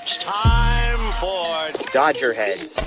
It's time for DodgerHeads.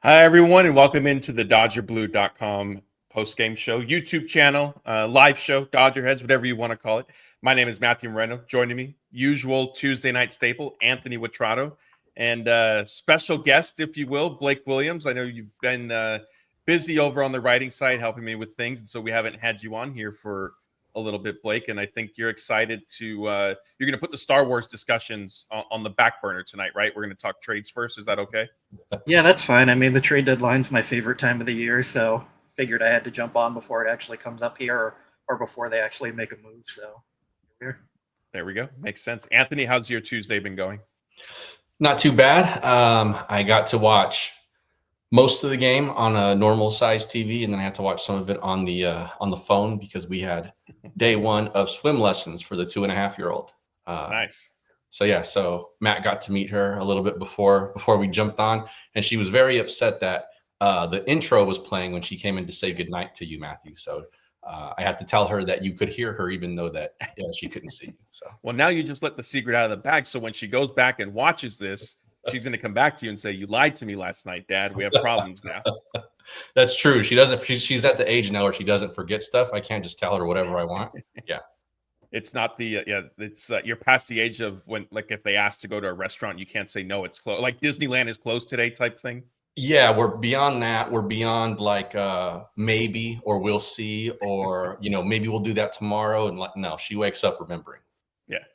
Hi, everyone, and welcome into the DodgerBlue.com postgame show, YouTube channel, live show, DodgerHeads, whatever you want to call it. My name is Matthew Moreno. Joining me, usual Tuesday night staple, Anthony Witrado, and special guest, if you will, Blake Williams. I know you've been busy over on the writing side helping me with things, and so we haven't had you on here for a little bit, Blake, and I think you're excited to you're going to put the Star Wars discussions on the back burner tonight, right? We're going to talk trades first. Is that okay? Yeah, that's fine. I mean, the trade deadline's my favorite time of the year, so figured I had to jump on before it actually comes up here or before they actually make a move. So here. There we go. Makes sense. Anthony, how's your Tuesday been going? Not too bad. I got to watch most of the game on a normal size TV, and then I had to watch some of it on the phone because we had day one of swim lessons for the 2.5-year-old. Nice. So Matt got to meet her a little bit before we jumped on, and she was very upset that the intro was playing when she came in to say goodnight to you, Matthew. So I had to tell her that you could hear her even though that she couldn't see you. So well, now you just let the secret out of the bag. So when she goes back and watches this, she's going to come back to you and say, "You lied to me last night, Dad. We have problems now." That's true. She doesn't. She's at the age now where she doesn't forget stuff. I can't just tell her whatever I want. Yeah. It's not the it's you're past the age of when, like, if they ask to go to a restaurant, you can't say no, it's closed. Like Disneyland is closed today type thing. Yeah, we're beyond that. We're beyond like maybe, or we'll see, or maybe we'll do that tomorrow. And no, she wakes up remembering. Yeah.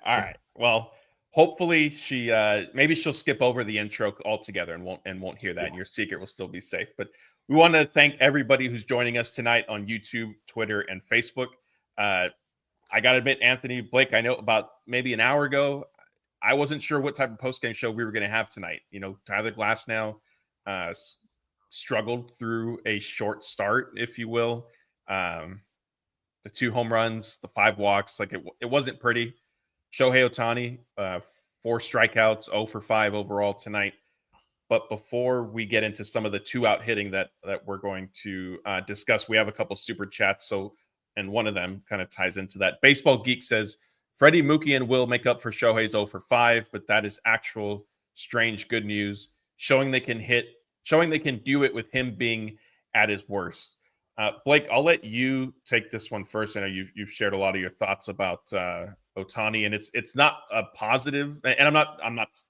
All right. Well, hopefully she maybe she'll skip over the intro altogether and won't hear that, and your secret will still be safe. But we want to thank everybody who's joining us tonight on YouTube, Twitter, and Facebook. I got to admit, Anthony, Blake, I know about maybe an hour ago, I wasn't sure what type of postgame show we were going to have tonight. Tyler Glasnow struggled through a short start, if you will. The 2 home runs, the 5 walks, like it wasn't pretty. Shohei Otani, 4 strikeouts, 0 for 5 overall tonight. But before we get into some of the 2-out hitting that we're going to discuss, we have a couple super chats. And one of them kind of ties into that. Baseball Geek says, Freddie, Mookie, and Will make up for Shohei's 0 for 5, but that is actual strange good news, showing they can do it with him being at his worst. Blake, I'll let you take this one first. I know you've shared a lot of your thoughts about Otani, and it's not a positive. And I'm not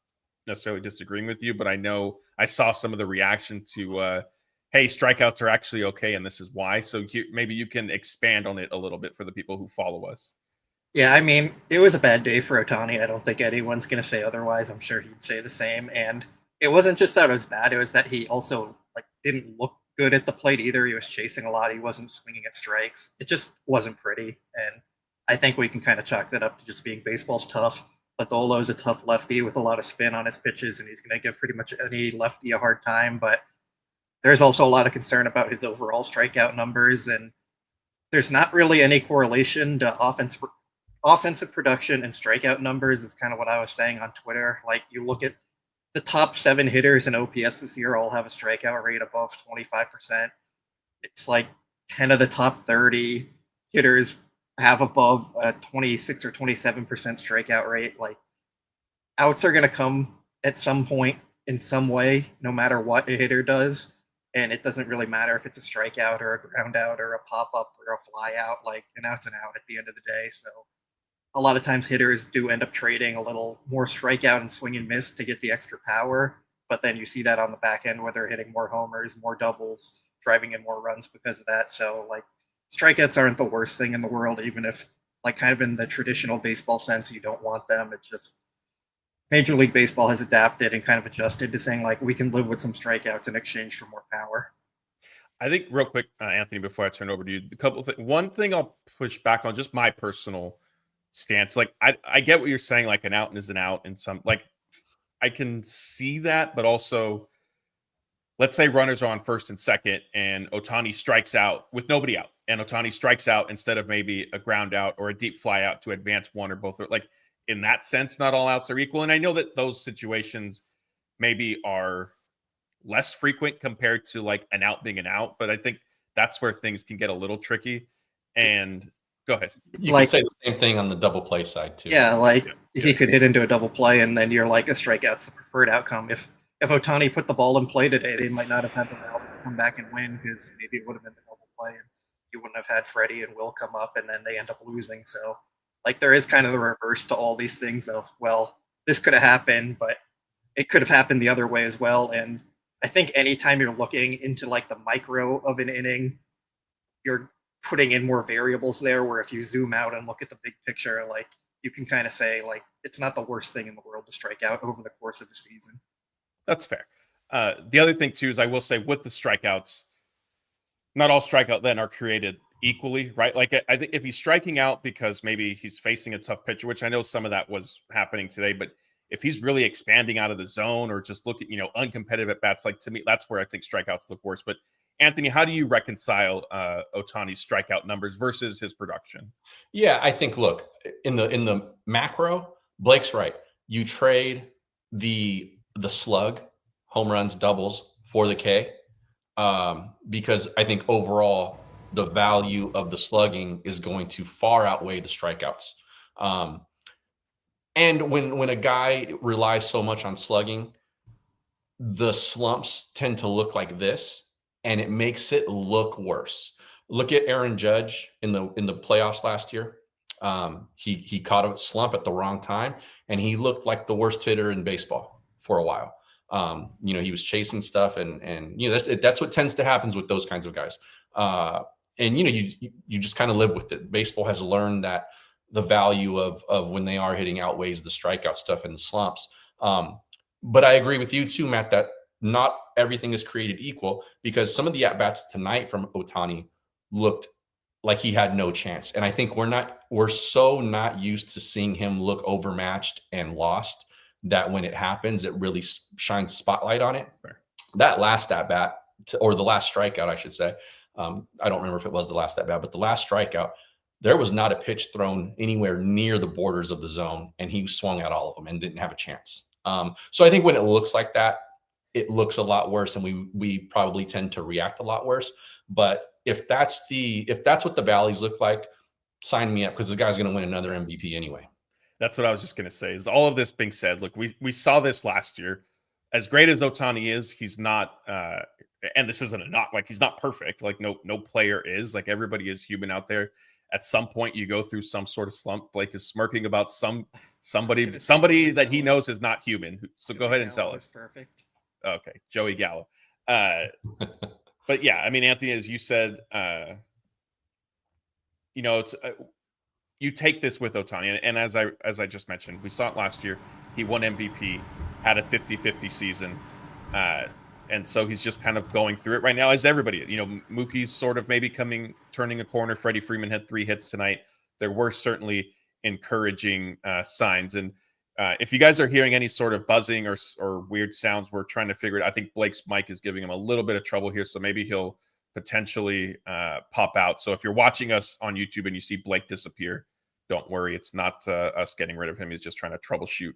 necessarily disagreeing with you, but I know I saw some of the reaction to hey, strikeouts are actually okay, and this is why. So maybe you can expand on it a little bit for the people who follow us. Yeah, I mean, it was a bad day for Otani. I don't think anyone's going to say otherwise. I'm sure he'd say the same. And it wasn't just that it was bad. It was that he also didn't look good at the plate either. He was chasing a lot. He wasn't swinging at strikes. It just wasn't pretty. And I think we can kind of chalk that up to just being baseball's tough. Lodolo's a tough lefty with a lot of spin on his pitches, and he's going to give pretty much any lefty a hard time. But there's also a lot of concern about his overall strikeout numbers, and there's not really any correlation to offensive production and strikeout numbers. Is kind of what I was saying on Twitter. Like, you look at the top 7 hitters in OPS this year all have a strikeout rate above 25%. It's like 10 of the top 30 hitters have above a 26 or 27% strikeout rate. Like, outs are going to come at some point in some way, no matter what a hitter does. And it doesn't really matter if it's a strikeout or a ground out or a pop-up or a fly out. Like, an out's an out at the end of the day. So a lot of times hitters do end up trading a little more strikeout and swing and miss to get the extra power. But then you see that on the back end where they're hitting more homers, more doubles, driving in more runs because of that. So, strikeouts aren't the worst thing in the world, even if, kind of in the traditional baseball sense, you don't want them. It's just Major League Baseball has adapted and kind of adjusted to saying, like, we can live with some strikeouts in exchange for more power. I think real quick, Anthony, before I turn over to you, one thing I'll push back on, just my personal stance. Like, I get what you're saying, like an out is an out, and some, like, I can see that, but also, let's say runners are on first and second, and Otani strikes out with nobody out, and Otani strikes out instead of maybe a ground out or a deep fly out to advance one or both. Like, in that sense, not all outs are equal. And I know that those situations maybe are less frequent compared to like an out being an out, but I think that's where things can get a little tricky. And go ahead. You can say the same thing on the double play side too. Yeah, like he could hit into a double play, and then you're like, a strikeout's the preferred outcome. If Otani put the ball in play today, they might not have had the ball to come back and win, because maybe it would have been the double play, and you wouldn't have had Freddie and Will come up, and then they end up losing. So, like, there is kind of the reverse to all these things of, well, this could have happened, but it could have happened the other way as well. And I think anytime you're looking into like the micro of an inning, you're putting in more variables there, where if you zoom out and look at the big picture, like, you can kind of say, like, it's not the worst thing in the world to strike out over the course of the season. That's fair. The other thing too is, I will say, with the strikeouts, not all strikeout then are created equally, right? Like, I think if he's striking out because maybe he's facing a tough pitcher, which I know some of that was happening today, but if he's really expanding out of the zone or just look at, uncompetitive at bats, like, to me, that's where I think strikeouts look worse. But Anthony, how do you reconcile Otani's strikeout numbers versus his production? Yeah, I think, look, in the macro, Blake's right. You trade the slug, home runs, doubles for the K, because I think overall the value of the slugging is going to far outweigh the strikeouts. And when a guy relies so much on slugging, the slumps tend to look like this, and it makes it look worse. Look at Aaron Judge in the playoffs last year. He caught a slump at the wrong time, and he looked like the worst hitter in baseball for a while. He was chasing stuff, and that's what tends to happen with those kinds of guys. And you just kind of live with it. Baseball has learned that the value of when they are hitting outweighs the strikeout stuff and the slumps. But I agree with you too, Matt, that not everything is created equal, because some of the at-bats tonight from Otani looked like he had no chance. And I think we're so not used to seeing him look overmatched and lost that when it happens, it really shines spotlight on it. That last at-bat, or the last strikeout, I should say, I don't remember if it was the last at-bat, but the last strikeout, there was not a pitch thrown anywhere near the borders of the zone, and he swung at all of them and didn't have a chance. So I think when it looks like that, it looks a lot worse, and we probably tend to react a lot worse. But if that's what the valleys look like, sign me up, because the guy's going to win another MVP anyway. That's what I was just going to say. Is all of this being said, look, we saw this last year. As great as Otani is, he's not, and this isn't a knock. Like, he's not perfect. Like, no player is. Like, everybody is human out there. At some point, you go through some sort of slump. Blake is smirking about somebody that he knows is not human. So go ahead and tell us. Perfect. Okay, Joey Gallo. But yeah, I mean, Anthony, as you said, it's you take this with Otani, and as I just mentioned, we saw it last year. He won MVP, had a 50-50 season, and so he's just kind of going through it right now, as everybody. Mookie's sort of maybe turning a corner. Freddie Freeman had 3 hits tonight. There were certainly encouraging signs, and if you guys are hearing any sort of buzzing or weird sounds, we're trying to figure it out. I think Blake's mic is giving him a little bit of trouble here, so maybe he'll potentially pop out. So if you're watching us on YouTube and you see Blake disappear, don't worry. It's not us getting rid of him. He's just trying to troubleshoot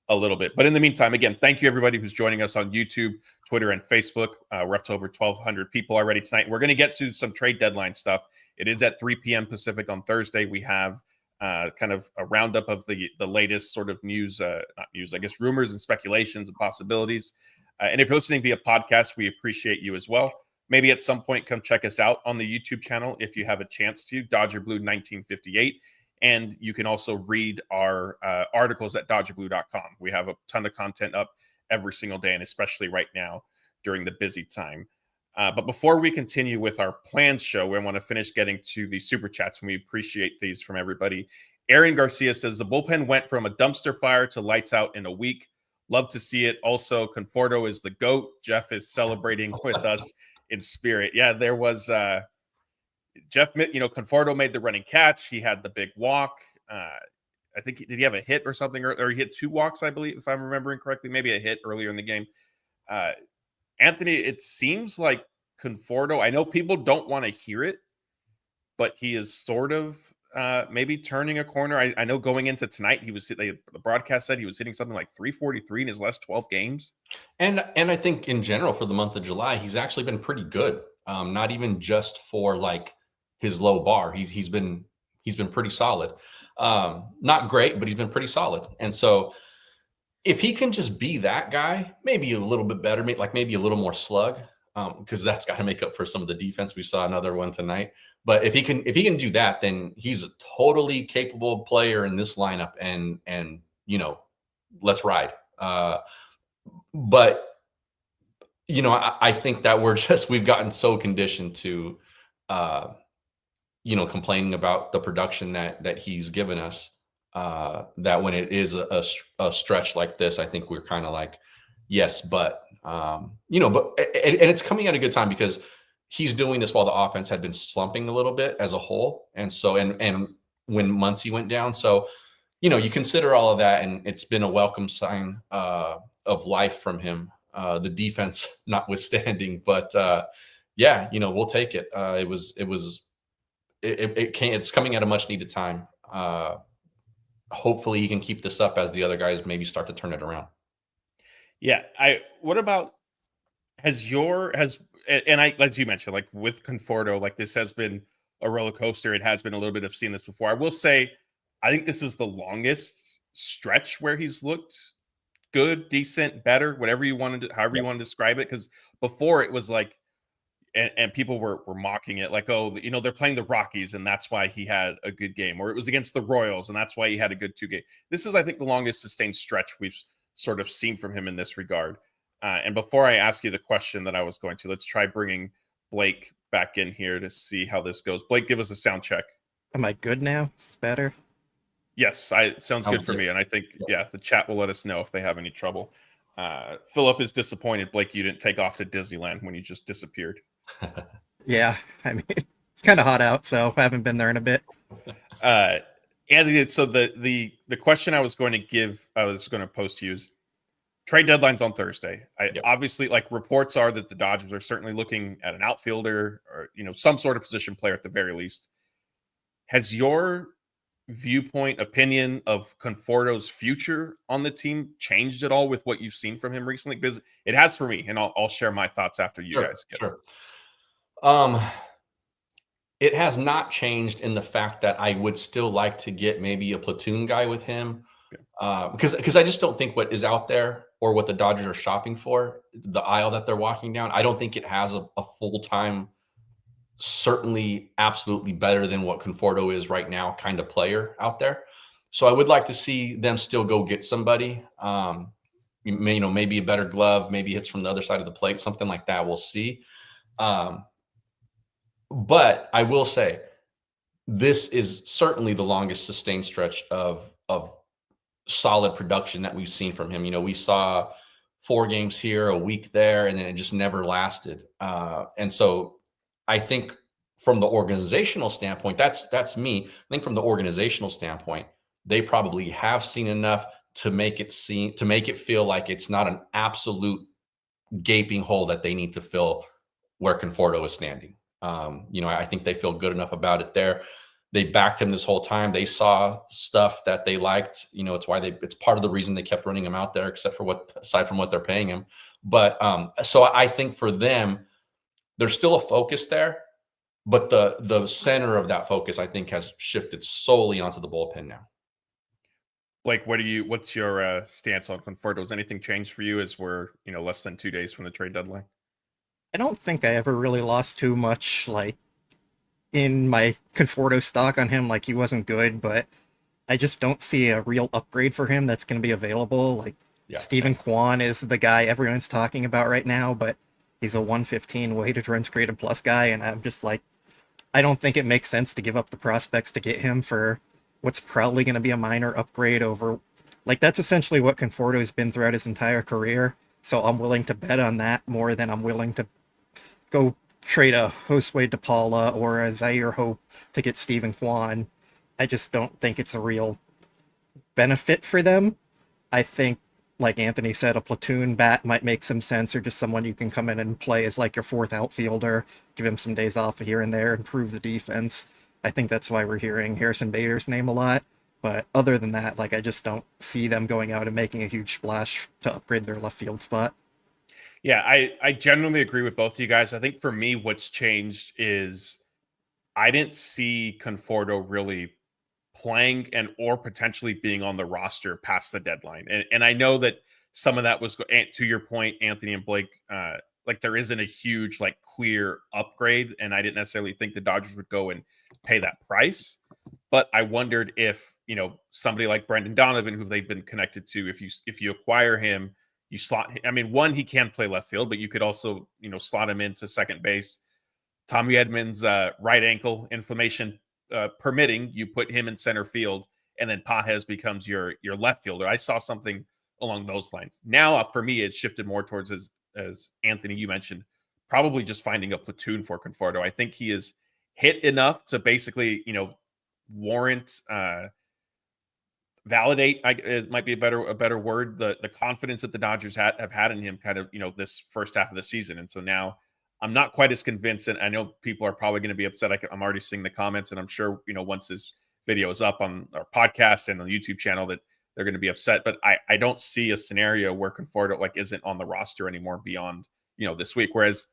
a little bit. But in the meantime, again, thank you everybody who's joining us on YouTube, Twitter, and Facebook. We're up to over 1,200 people already tonight. We're going to get to some trade deadline stuff. It is at 3 p.m. Pacific on Thursday. We have kind of a roundup of the latest sort of news, not news, I guess, rumors and speculations and possibilities. And if you're listening via podcast, we appreciate you as well. Maybe at some point, come check us out on the YouTube channel if you have a chance to, Dodger Blue 1958. And you can also read our articles at DodgerBlue.com. We have a ton of content up every single day, and especially right now during the busy time. But before we continue with our planned show, we want to finish getting to the super chats, and we appreciate these from everybody. Aaron Garcia says the bullpen went from a dumpster fire to lights out in a week. Love to see it. Also, Conforto is the GOAT. Jeff is celebrating with us in spirit. Yeah, there was Jeff, Conforto made the running catch. He had the big walk. I think, did he have a hit or something? Or he hit 2 walks, I believe, if I'm remembering correctly. Maybe a hit earlier in the game. Anthony, it seems like Conforto, I know people don't want to hear it, but he is sort of maybe turning a corner. I know going into tonight, the broadcast said he was hitting something like 343 in his last 12 games. And I think in general for the month of July, he's actually been pretty good. Not even just for like his low bar. He's been pretty solid. Not great, but he's been pretty solid. And so if he can just be that guy, maybe a little bit better, maybe a little more slug, because that's got to make up for some of the defense. We saw another one tonight. But if he can do that, then he's a totally capable player in this lineup, and let's ride. But I think that we've gotten so conditioned to complaining about the production that he's given us, that when it is a stretch like this, I think we're kind of like, yes, but it's coming at a good time because he's doing this while the offense had been slumping a little bit as a whole. And so, and when Muncy went down, so, you consider all of that, and it's been a welcome sign of life from him, the defense notwithstanding, but we'll take it. It's coming at a much needed time. Hopefully he can keep this up as the other guys maybe start to turn it around. Yeah. What about, as you mentioned, like with Conforto, like this has been a roller coaster. It has been a little bit of seeing this before. I will say, I think this is the longest stretch where he's looked good, decent, better, however you want to describe it. Because before it was like, and people were mocking it, like, oh, they're playing the Rockies and that's why he had a good game, or it was against the Royals and that's why he had a good 2 game. This is, I think, the longest sustained stretch we've sort of seen from him in this regard. And before I ask you the question that I was going to, let's try bringing Blake back in here to see how this goes. Blake, give us a sound check. Am I good now? It's better. Yes, it sounds good for me. And I think, the chat will let us know if they have any trouble. Philip is disappointed, Blake, you didn't take off to Disneyland when you just disappeared. Yeah, I mean, it's kind of hot out, so I haven't been there in a bit. Anthony, so the question I was going to post to you is, trade deadline's on Thursday. Obviously, like, reports are that the Dodgers are certainly looking at an outfielder or some sort of position player at the very least. Has your opinion of Conforto's future on the team changed at all with what you've seen from him recently? Because it has for me, and I'll share my thoughts after you guys get it. It has not changed in the fact that I would still like to get maybe a platoon guy with him, because I just don't think what is out there or what the Dodgers are shopping for, the aisle that they're walking down, I don't think it has a full-time, certainly absolutely better than what Conforto is right now kind of player out there. So I would like to see them still go get somebody, maybe a better glove, maybe hits from the other side of the plate, something like that. We'll see. But I will say this is certainly the longest sustained stretch of solid production that we've seen from him. We saw 4 games here, a week there, and then it just never lasted. And so I think from the organizational standpoint, that's me. I think from the organizational standpoint, they probably have seen enough to make it feel like it's not an absolute gaping hole that they need to fill where Conforto is standing. I think they feel good enough about it there. They backed him this whole time. They saw stuff that they liked. It's part of the reason they kept running him out there, aside from what they're paying him. But so I think for them, there's still a focus there, but the center of that focus, I think, has shifted solely onto the bullpen now. Blake, what's your stance on Conforto? Has anything changed for you as we're less than 2 days from the trade deadline? I don't think I ever really lost too much, like, in my Conforto stock on him. Like, he wasn't good, but I just don't see a real upgrade for him that's going to be available. Like, Stephen Kwan is the guy everyone's talking about right now, but he's a 115 weighted runs created plus guy, and I'm just like, I don't think it makes sense to give up the prospects to get him for what's probably going to be a minor upgrade over, like, that's essentially what Conforto has been throughout his entire career. So I'm willing to bet on that more than I'm willing to go trade a Josue DePaula or a Zaire Hope to get Stephen Kwan. I just don't think it's a real benefit for them. I think, like Anthony said, a platoon bat might make some sense, or just someone you can come in and play as like your fourth outfielder, give him some days off here and there, improve the defense. I think that's why we're hearing Harrison Bader's name a lot. But other than that, like, I just don't see them going out and making a huge splash to upgrade their left field spot. Yeah, I generally agree with both of you guys. I think for me, what's changed is I didn't see Conforto really playing and or potentially being on the roster past the deadline. And I know that some of that was, to your point, Anthony and Blake, like there isn't a huge, like, clear upgrade. And I didn't necessarily think the Dodgers would go and pay that price. But I wondered if, somebody like Brendan Donovan, who they've been connected to, if you acquire him, you slot, I mean, one, he can play left field, but you could also, slot him into second base. Tommy Edmonds' right ankle inflammation permitting, you put him in center field, and then Pages becomes your left fielder. I saw something along those lines. Now, for me, it's shifted more towards, as Anthony, you mentioned, probably just finding a platoon for Conforto. I think he is hit enough to basically, warrant, validate, it might be a better word, the confidence that the Dodgers have had in him kind of, this first half of the season. And so now I'm not quite as convinced, and I know people are probably going to be upset. I'm already seeing the comments, and I'm sure, once this video is up on our podcast and on the YouTube channel, that they're going to be upset. But I don't see a scenario where Conforto isn't on the roster anymore beyond, this week. Whereas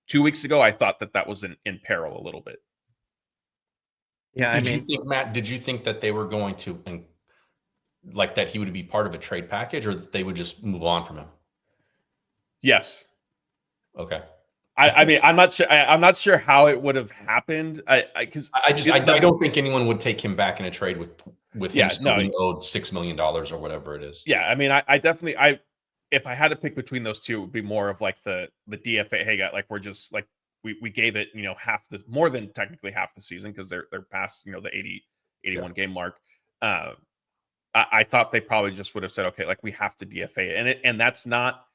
2 weeks ago, I thought that was in peril a little bit. Yeah, Did you think, Matt, that they were going to, like, that he would be part of a trade package, or that they would just move on from him? Yes. Okay. I mean, I'm not sure how it would have happened. I don't think anyone would take him back in a trade with him still being owed $6 million or whatever it is. Yeah, I mean, I definitely, if I had to pick between those two, it would be more of like the DFA. Hey, like, we're just like, we gave it, more than technically half the season, because they're past, the 81 game mark. I thought they probably just would have said, okay, like, we have to DFA it, and that's not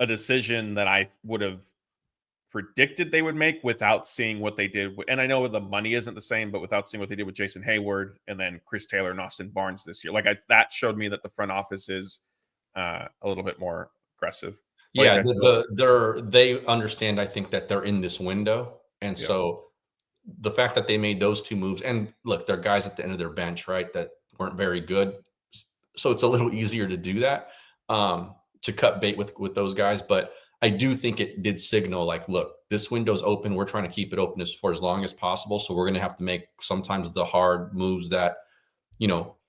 a decision that I would have predicted they would make without seeing what they did. And I know the money isn't the same, but without seeing what they did with Jason Hayward and then Chris Taylor and Austin Barnes this year, that showed me that the front office is a little bit more aggressive. Yeah, they understand, I think, that they're in this window. And so the fact that they made those two moves, and look, they're guys at the end of their bench, right, that weren't very good. So it's a little easier to do that, to cut bait with those guys. But I do think it did signal, like, look, this window's open. We're trying to keep it open for as long as possible. So we're going to have to make sometimes the hard moves that,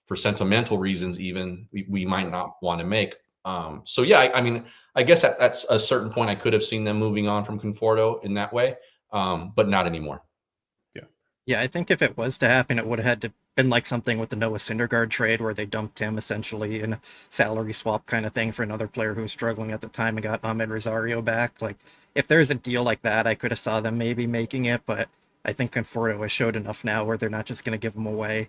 for sentimental reasons, even we might not want to make. So yeah, I mean, I guess at a certain point, I could have seen them moving on from Conforto in that way, but not anymore. Yeah, I think if it was to happen, it would have had to been like something with the Noah Syndergaard trade, where they dumped him essentially in a salary swap kind of thing for another player who was struggling at the time and got Ahmed Rosario back. Like, if there's a deal like that, I could have saw them maybe making it, but I think Conforto has showed enough now where they're not just going to give him away.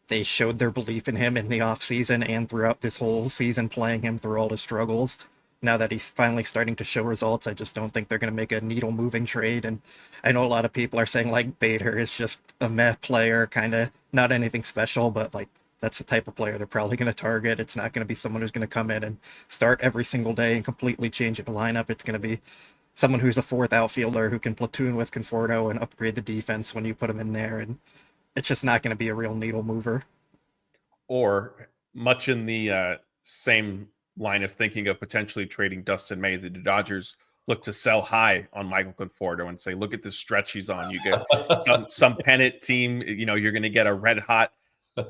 They showed their belief in him in the offseason and throughout this whole season, playing him through all his struggles. Now that he's finally starting to show results, I just don't think they're going to make a needle-moving trade. And I know a lot of people are saying, like, Bader is just a meh player, kind of not anything special, but, like, that's the type of player they're probably going to target. It's not going to be someone who's going to come in and start every single day and completely change the lineup. It's going to be someone who's a fourth outfielder who can platoon with Conforto and upgrade the defense when you put him in there. And it's just not going to be a real needle mover. Or much in the same line of thinking of potentially trading Dustin May, the Dodgers look to sell high on Michael Conforto and say, look at this stretch he's on. You get some pennant team, you're going to get a red hot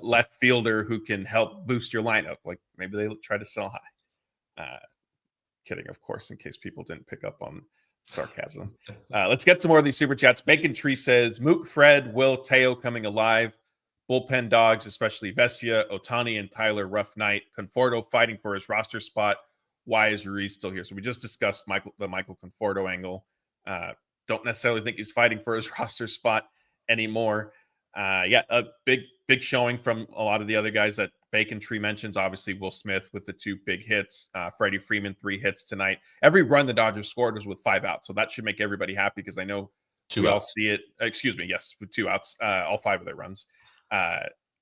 left fielder who can help boost your lineup. Like, maybe they try to sell high. Kidding, of course, in case people didn't pick up on sarcasm. Let's get to more of these super chats. Bacon Tree says, Mook, Fred, Will, Teo coming alive. Bullpen dogs, especially Vesia, Otani, and Tyler, rough night. Conforto fighting for his roster spot. Why is Ruiz still here? So we just discussed the Michael Conforto angle. Don't necessarily think he's fighting for his roster spot anymore. A big big showing from a lot of the other guys that Bacon Tree mentions. Obviously, Will Smith with the 2 big hits. Freddie Freeman, 3 hits tonight. Every run the Dodgers scored was with 5 outs. So that should make everybody happy because I know 2 we all outs. see it. Excuse me. Yes, with 2 outs, all 5 of their runs.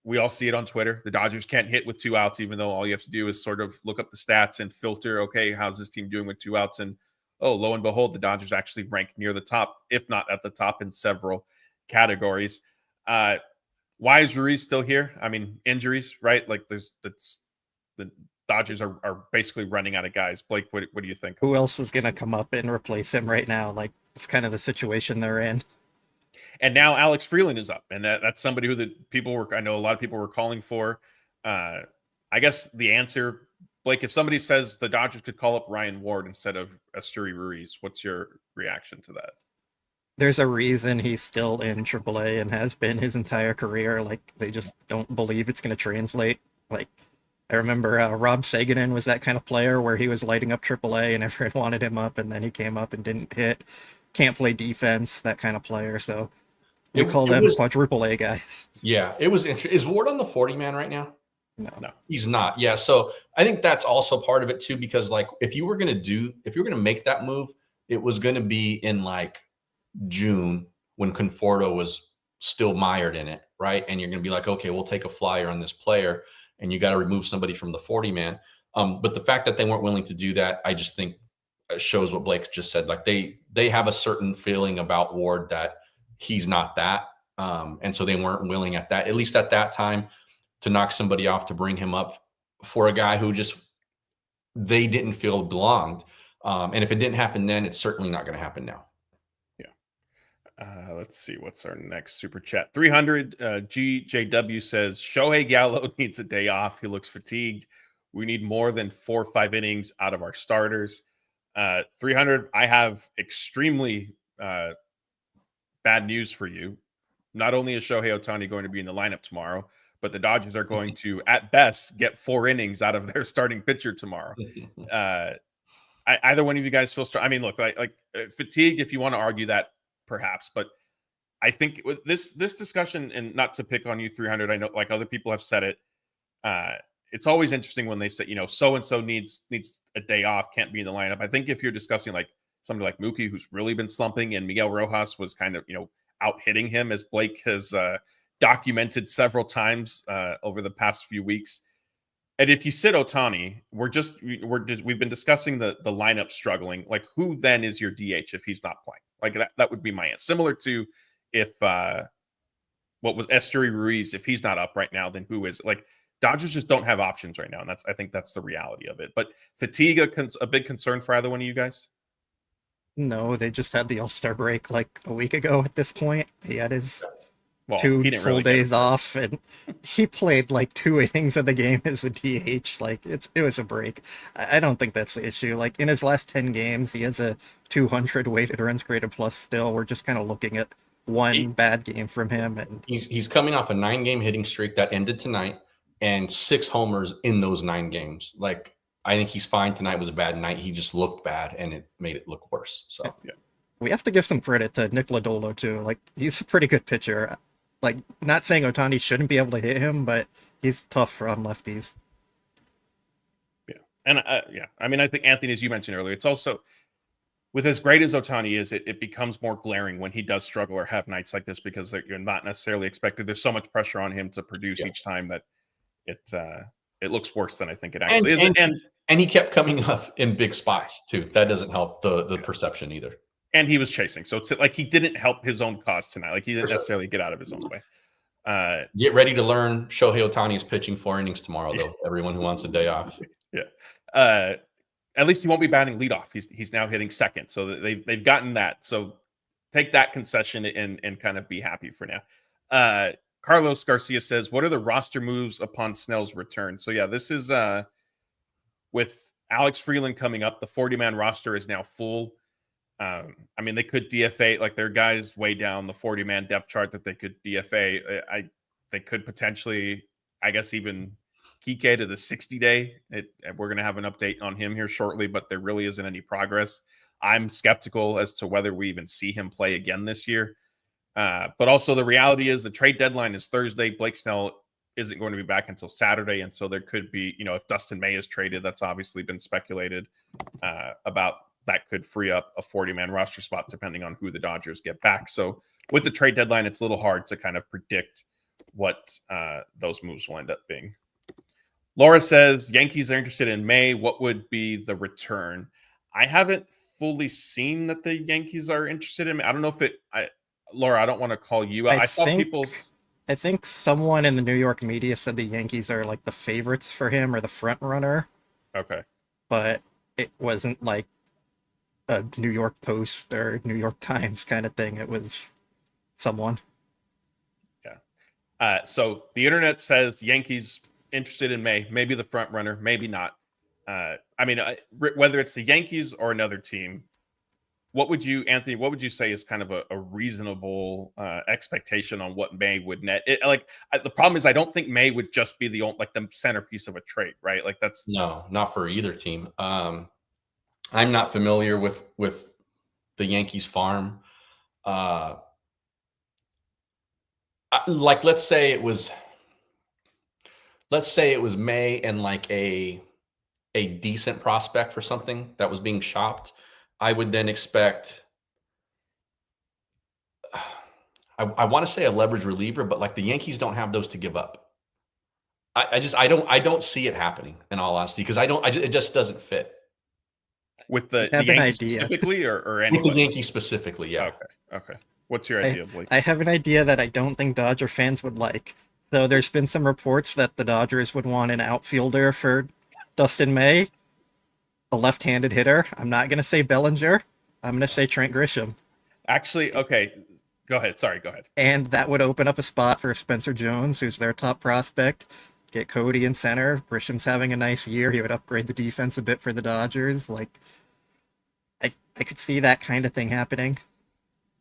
We all see it on Twitter. The Dodgers can't hit with 2 outs, even though all you have to do is sort of look up the stats and filter, okay, how's this team doing with 2 outs? And oh, lo and behold, the Dodgers actually rank near the top, if not at the top in several categories. Why is Ruiz still here? I mean, injuries, right? Like the Dodgers are basically running out of guys. Blake, what do you think? Who else is going to come up and replace him right now? Like, it's kind of the situation they're in. And now Alex Freeland is up, and that's somebody who I know a lot of people were calling for. I guess the answer, Blake, if somebody says the Dodgers could call up Ryan Ward instead of Esteury Ruiz, what's your reaction to that? There's a reason he's still in AAA and has been his entire career. Like, they just don't believe it's going to translate. Like, I remember Rob Sagan was that kind of player where he was lighting up AAA and everyone wanted him up, and then he came up and didn't hit. Can't play defense, that kind of player. So we call them quadruple A guys. Yeah, it was interesting. Is Ward on the 40-man right now? No, he's not. Yeah, so I think that's also part of it too, because like if you were gonna make that move, it was gonna be in like June when Conforto was still mired in it, right? And you're gonna be like, okay, we'll take a flyer on this player, and you got to remove somebody from the 40-man. But the fact that they weren't willing to do that, I just think shows what Blake just said. Like they have a certain feeling about Ward that he's not that, and so they weren't willing at least at that time, to knock somebody off to bring him up for a guy who just they didn't feel belonged. And if it didn't happen then, it's certainly not going to happen now. Yeah. Let's see. What's our next super chat? 300 GJW says Shohei Gallo needs a day off. He looks fatigued. We need more than 4 or 5 innings out of our starters. 300. I have extremely bad news for you. Not only is Shohei Otani going to be in the lineup tomorrow, but the Dodgers are going to, at best, get 4 innings out of their starting pitcher tomorrow. Either one of you guys feel strong? I mean, look, like fatigued, if you want to argue that, perhaps. But I think with this discussion, and not to pick on you, 300, I know like other people have said it, it's always interesting when they say, so-and-so needs a day off, can't be in the lineup. I think if you're discussing like somebody like Mookie, who's really been slumping, and Miguel Rojas was kind of, out hitting him, as Blake has documented several times over the past few weeks. And if you sit Otani, we've been discussing the lineup struggling. Like, who then is your DH if he's not playing? Like that would be my answer. Similar to if what was Esteury Ruiz, if he's not up right now, then who is? Like, Dodgers just don't have options right now, and I think that's the reality of it. But fatigue a big concern for either one of you guys? No, they just had the All-Star break like a week ago at this point. He had his 2 full days off, and he played like 2 innings of the game as a DH. Like, it was a break. I don't think that's the issue. Like, in his last 10 games, he has a 200 weighted runs created plus still. We're just kind of looking at one bad game from him. And he's coming off a 9-game hitting streak that ended tonight and 6 homers in those 9 games. Like, I think he's fine. Tonight was a bad night. He just looked bad, and it made it look worse. So yeah. We have to give some credit to Nick Lodolo too. Like, he's a pretty good pitcher. Like, not saying Otani shouldn't be able to hit him, but he's tough on lefties. Yeah. And yeah, I mean, I think, Anthony, as you mentioned earlier, it's also, with as great as Otani is, it becomes more glaring when he does struggle or have nights like this, because you're not necessarily expected. There's so much pressure on him to produce each time that it looks worse than I think it actually is. And he kept coming up in big spots too. That doesn't help the perception either. And he was chasing. So it's like he didn't help his own cause tonight. Like, he didn't necessarily get out of his own way. Get ready to learn Shohei Otani is pitching 4 innings tomorrow, though. Everyone who wants a day off. Yeah. At least he won't be batting leadoff. He's now hitting second. So they've gotten that. So take that concession and kind of be happy for now. Carlos Garcia says, what are the roster moves upon Snell's return? So yeah, this is with Alex Freeland coming up, the 40-man roster is now full. I mean, they could DFA, like, there are guys way down the 40-man depth chart that they could DFA. They could potentially, I guess, even Kiké to the 60-day. We're going to have an update on him here shortly, but there really isn't any progress. I'm skeptical as to whether we even see him play again this year. But also the reality is the trade deadline is Thursday. Blake Snell isn't going to be back until Saturday. And so there could be, if Dustin May is traded, that's obviously been speculated about. That could free up a 40-man roster spot depending on who the Dodgers get back. So with the trade deadline, it's a little hard to kind of predict what those moves will end up being. Laura says, Yankees are interested in May. What would be the return? I haven't fully seen that the Yankees are interested in May. I don't know if Laura, I don't want to call you out. I saw people. I think someone in the New York media said the Yankees are like the favorites for him or the front runner. Okay. But it wasn't like a New York Post or New York Times kind of thing. It was someone. Yeah. So the internet says Yankees interested in May, maybe the front runner, maybe not. Whether it's the Yankees or another team, Anthony, what would you say is kind of a reasonable expectation on what May would net? The problem is I don't think May would just be the centerpiece of a trade, right? Like that's no, not for either team. I'm not familiar with the Yankees farm. Let's say it was May and like a decent prospect for something that was being shopped. I would then expect, I want to say a leverage reliever, but like the Yankees don't have those to give up. I don't see it happening in all honesty, because it just doesn't fit. With the Yankees specifically or anybody? With the Yankees specifically, yeah. Okay. What's your idea, Blake? I have an idea that I don't think Dodger fans would like. So there's been some reports that the Dodgers would want an outfielder for Dustin May, a left-handed hitter. I'm not going to say Bellinger. I'm going to say Trent Grisham. Actually, okay. Go ahead. Sorry, go ahead. And that would open up a spot for Spencer Jones, who's their top prospect. Get Cody in center. Grisham's having a nice year. He would upgrade the defense a bit for the Dodgers. I could see that kind of thing happening.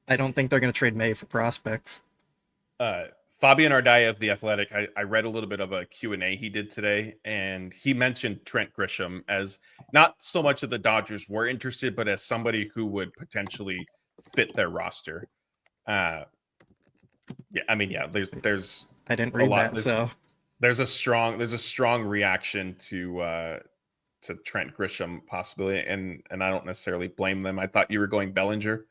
I don't think they're going to trade May for prospects. Fabian Ardaya of The Athletic, I read a little bit of a Q&A he did today, and he mentioned Trent Grisham as not so much that the Dodgers were interested, but as somebody who would potentially fit their roster. There's I didn't read that, so there's a strong reaction to Trent Grisham possibly, and I don't necessarily blame them. I thought you were going Bellinger.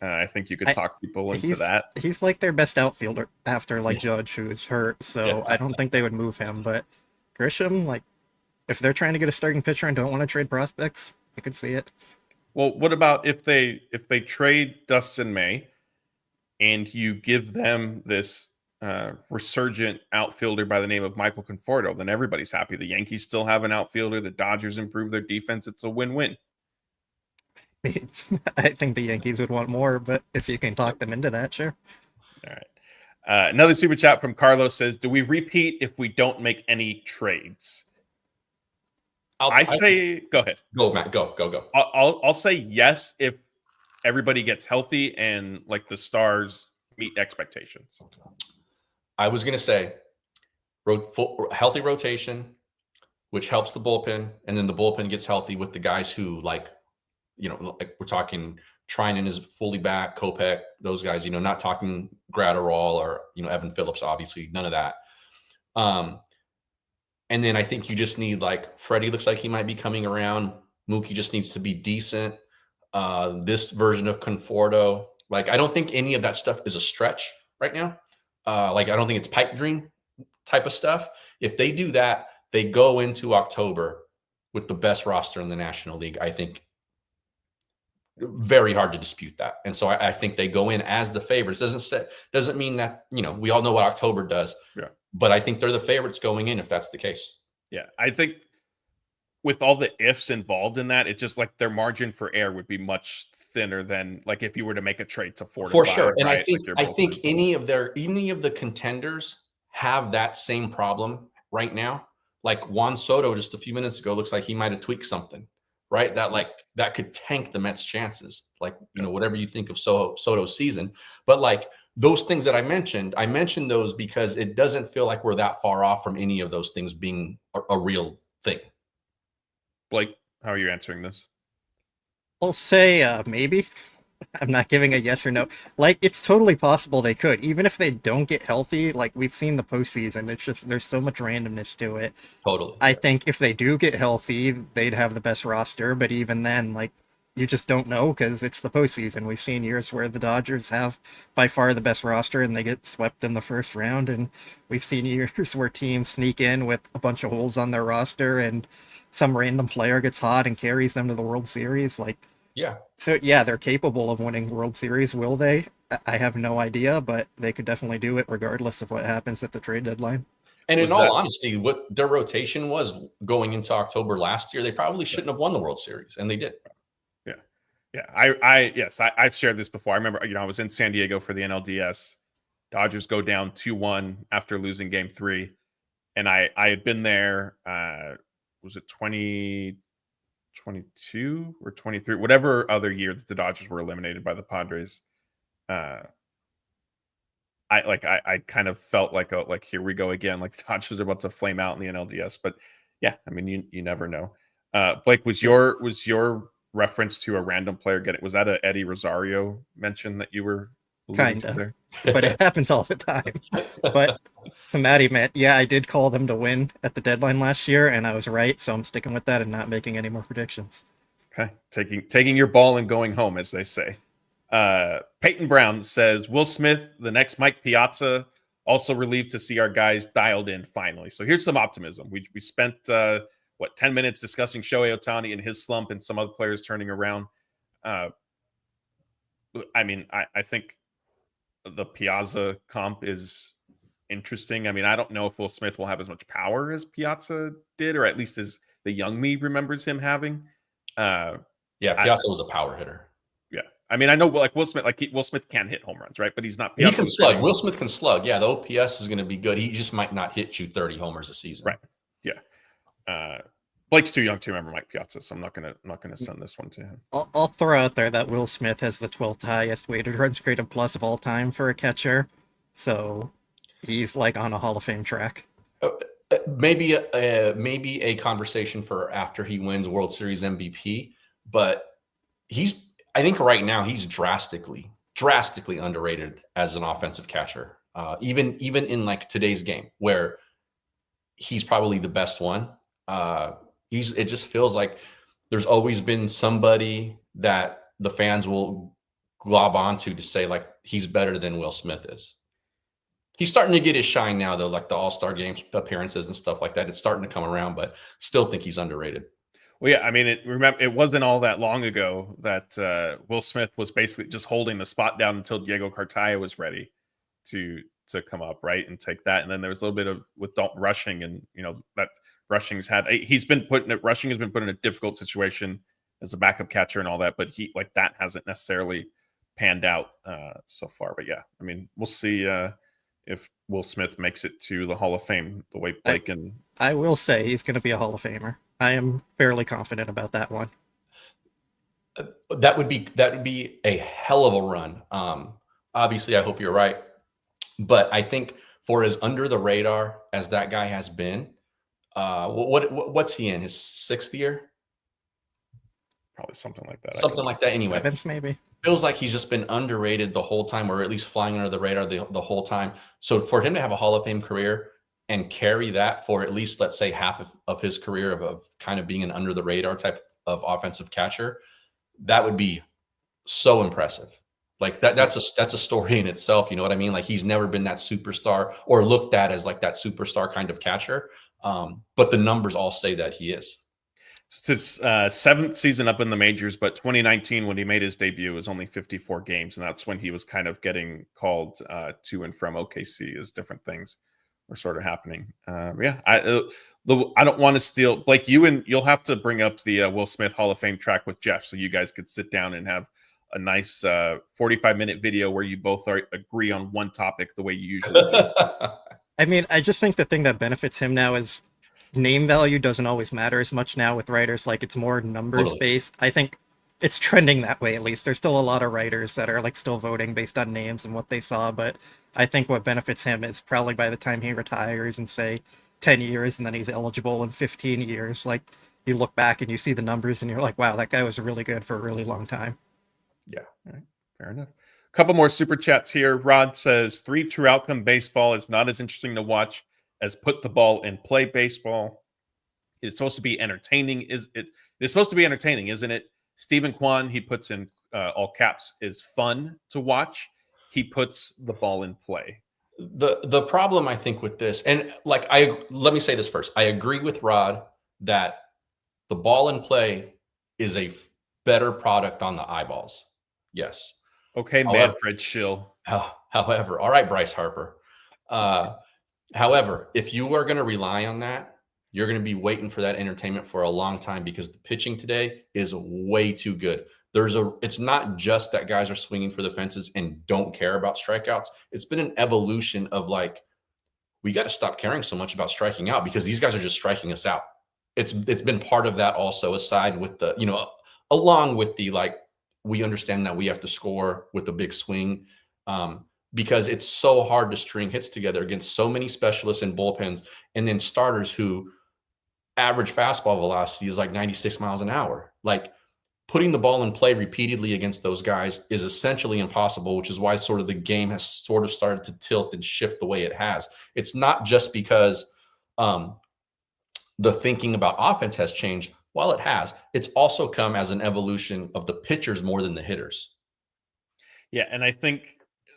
I think you could talk people into that. He's like their best outfielder after Judge, who's hurt, so I don't think they would move him. But Grisham, if they're trying to get a starting pitcher and don't want to trade prospects, I could see it. Well, what about if they trade Dustin May and you give them this resurgent outfielder by the name of Michael Conforto? Then everybody's happy. The Yankees still have an outfielder. The Dodgers improve their defense. It's a win-win. I think the Yankees would want more, but if you can talk them into that, sure. All right. Another super chat from Carlos says, do we repeat if we don't make any trades? Go ahead. Go, Matt. Go. I'll say yes if everybody gets healthy and the stars meet expectations. I was going to say healthy rotation, which helps the bullpen, and then the bullpen gets healthy with the guys who we're talking Trinan is fully back, Kopech, those guys, not talking Gratterall or, Evan Phillips, obviously, none of that. And then I think you just need Freddie looks like he might be coming around. Mookie just needs to be decent. This version of Conforto, I don't think any of that stuff is a stretch right now. I don't think it's pipe dream type of stuff. If they do that, they go into October with the best roster in the National League. I think very hard to dispute that. And so I think they go in as the favorites. Doesn't mean that, we all know what October does. Yeah. But I think they're the favorites going in if that's the case. Yeah. I think with all the ifs involved in that, it's just their margin for error would be much thinner than if you were to make a trade to 4 for 5, sure. And right? I think any of the contenders have that same problem right now. Juan Soto just a few minutes ago looks like he might have tweaked something. Right, that could tank the Mets' chances. Whatever you think of Soto's season, but those things that I mentioned those because it doesn't feel like we're that far off from any of those things being a real thing. Blake, how are you answering this? I'll say maybe. I'm not giving a yes or no. Like, it's totally possible they could. Even if they don't get healthy, like, we've seen the postseason, it's just, there's so much randomness to it. Totally. I think if they do get healthy, they'd have the best roster, but even then, like, you just don't know because it's the postseason. We've seen years where the Dodgers have by far the best roster and they get swept in the first round, and we've seen years where teams sneak in with a bunch of holes on their roster and some random player gets hot and carries them to the World Series. Like, Yeah. so yeah, they're capable of winning World Series. Will they? I have no idea, but they could definitely do it regardless of what happens at the trade deadline. And Was in all that- honesty, what their rotation was going into October last year, they probably shouldn't have won the World Series, and they did. Yeah. Yes, I've shared this before. I remember, I was in San Diego for the NLDS. Dodgers go down 2-1 after losing game 3. And I had been there, was it 2022 or 23, whatever other year that the Dodgers were eliminated by the Padres. I kind of felt like here we go again, like the Dodgers are about to flame out in the NLDS. But yeah, I mean, you never know. Blake, was your reference to a random player was that a Eddie Rosario mention that you were alluding to Kinda. there? But it happens all the time. But to Maddie, man, yeah, I did call them to win at the deadline last year, and I was right, so I'm sticking with that and not making any more predictions. Okay, taking your ball and going home, as they say. Peyton Brown says, Will Smith, the next Mike Piazza, also relieved to see our guys dialed in finally. So here's some optimism. We spent 10 minutes discussing Shohei Otani and his slump and some other players turning around. I mean, I think the Piazza comp is interesting. I mean, I don't know if Will Smith will have as much power as Piazza did, or at least as the young me remembers him having. Yeah, Piazza was a power hitter. Yeah. I mean, I know like Will Smith can hit home runs, right? But he's not. He can slug. Will Smith can slug. Yeah, the OPS is going to be good. He just might not hit you 30 homers a season. Right. Yeah. Blake's too young to remember Mike Piazza, so I'm not gonna send this one to him. I'll throw out there that Will Smith has the 12th highest weighted runs created plus of all time for a catcher, so he's like on a Hall of Fame track. Maybe a conversation for after he wins World Series MVP, but I think right now he's drastically underrated as an offensive catcher. Even in like today's game where he's probably the best one. It just feels like there's always been somebody that the fans will glob onto to say like he's better than Will Smith is. He's starting to get his shine now, though, like the All-Star games appearances and stuff like that. It's starting to come around, but still think he's underrated. Well, yeah, I mean, it wasn't all that long ago that Will Smith was basically just holding the spot down until Diego Cartaya was ready to come up, right, and take that. And then there was a little bit of with Dalton Rushing, and that Rushing has been put in a difficult situation as a backup catcher and all that, but that hasn't necessarily panned out so far. But yeah, I mean, we'll see if Will Smith makes it to the Hall of Fame the way Blake I will say he's going to be a Hall of Famer. I am fairly confident about that one. That would be a hell of a run. Obviously, I hope you're right, but I think for as under the radar as that guy has been, what's he in his 6th year? Probably something like that. Something like that. Anyway, 7th maybe. Feels like he's just been underrated the whole time, or at least flying under the radar the whole time. So for him to have a Hall of Fame career and carry that for at least, let's say, half of his career of kind of being an under the radar type of offensive catcher, that would be so impressive. Like that's a story in itself. You know what I mean? Like he's never been that superstar or looked at as like that superstar kind of catcher. But the numbers all say that he is. It's his 7th season up in the majors, but 2019, when he made his debut, was only 54 games, and that's when he was kind of getting called to and from OKC as different things were sort of happening. Yeah, I don't want to steal Blake. You'll have to bring up the Will Smith Hall of Fame track with Jeff, so you guys could sit down and have a nice 45-minute video where you both agree on one topic the way you usually do. I mean, I just think the thing that benefits him now is name value doesn't always matter as much now with writers. Like it's more numbers based. I think it's trending that way, at least. There's still a lot of writers that are like still voting based on names and what they saw, but I think what benefits him is probably by the time he retires in say 10 years and then he's eligible in 15 years, like you look back and you see the numbers and you're like, wow, that guy was really good for a really long time. Yeah. All right. Fair enough. A couple more super chats here. Rod says 3 true outcome baseball is not as interesting to watch as put the ball in play baseball. It's supposed to be entertaining. It's supposed to be entertaining, isn't it? Stephen Kwan, he puts in all caps, is fun to watch. He puts the ball in play. The problem I think with this, and like let me say this first. I agree with Rod that the ball in play is a better product on the eyeballs. Yes. Okay, However, Manfred Schill. However, all right, Bryce Harper. However, if you are going to rely on that, you're going to be waiting for that entertainment for a long time because the pitching today is way too good. It's not just that guys are swinging for the fences and don't care about strikeouts. It's been an evolution of like, we got to stop caring so much about striking out because these guys are just striking us out. It's been part of that also, aside with the, along with the, like, we understand that we have to score with a big swing. Because it's so hard to string hits together against so many specialists and bullpens and then starters who average fastball velocity is like 96 miles an hour. Like, putting the ball in play repeatedly against those guys is essentially impossible, which is why sort of the game has sort of started to tilt and shift the way it has. It's not just because the thinking about offense has changed. While it has, it's also come as an evolution of the pitchers more than the hitters. Yeah, and I think,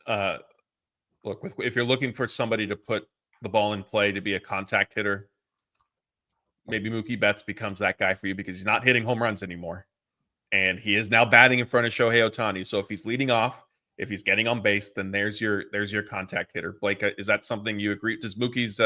look, if you're looking for somebody to put the ball in play to be a contact hitter, maybe Mookie Betts becomes that guy for you because he's not hitting home runs anymore. And he is now batting in front of Shohei Otani. So if he's leading off, if he's getting on base, then there's your contact hitter. Blake, is that something you agree? Does Mookie's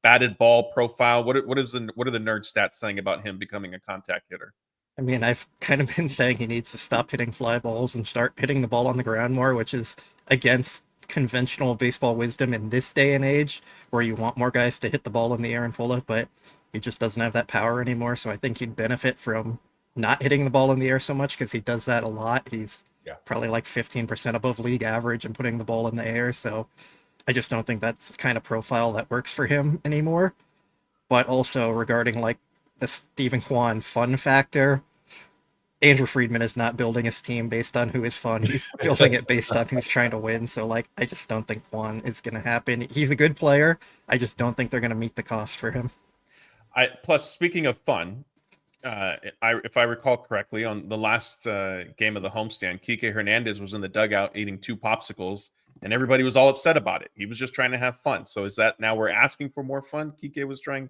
batted ball profile, what are the nerd stats saying about him becoming a contact hitter? I mean, I've kind of been saying he needs to stop hitting fly balls and start hitting the ball on the ground more, which is against conventional baseball wisdom in this day and age, where you want more guys to hit the ball in the air and pull it, but he just doesn't have that power anymore. So I think he'd benefit from not hitting the ball in the air so much because he does that a lot. He's probably like 15% above league average and putting the ball in the air. So I just don't think that's the kind of profile that works for him anymore. But also regarding like the Stephen Kwan fun factor, Andrew Friedman is not building his team based on who is fun. He's building it based on who's trying to win. So like, I just don't think Kwan is going to happen. He's a good player. I just don't think they're going to meet the cost for him. Plus, speaking of fun, if I recall correctly, on the last game of the homestand, Kiké Hernández was in the dugout eating 2 popsicles, and everybody was all upset about it. He was just trying to have fun. So is that now we're asking for more fun? Kiké was trying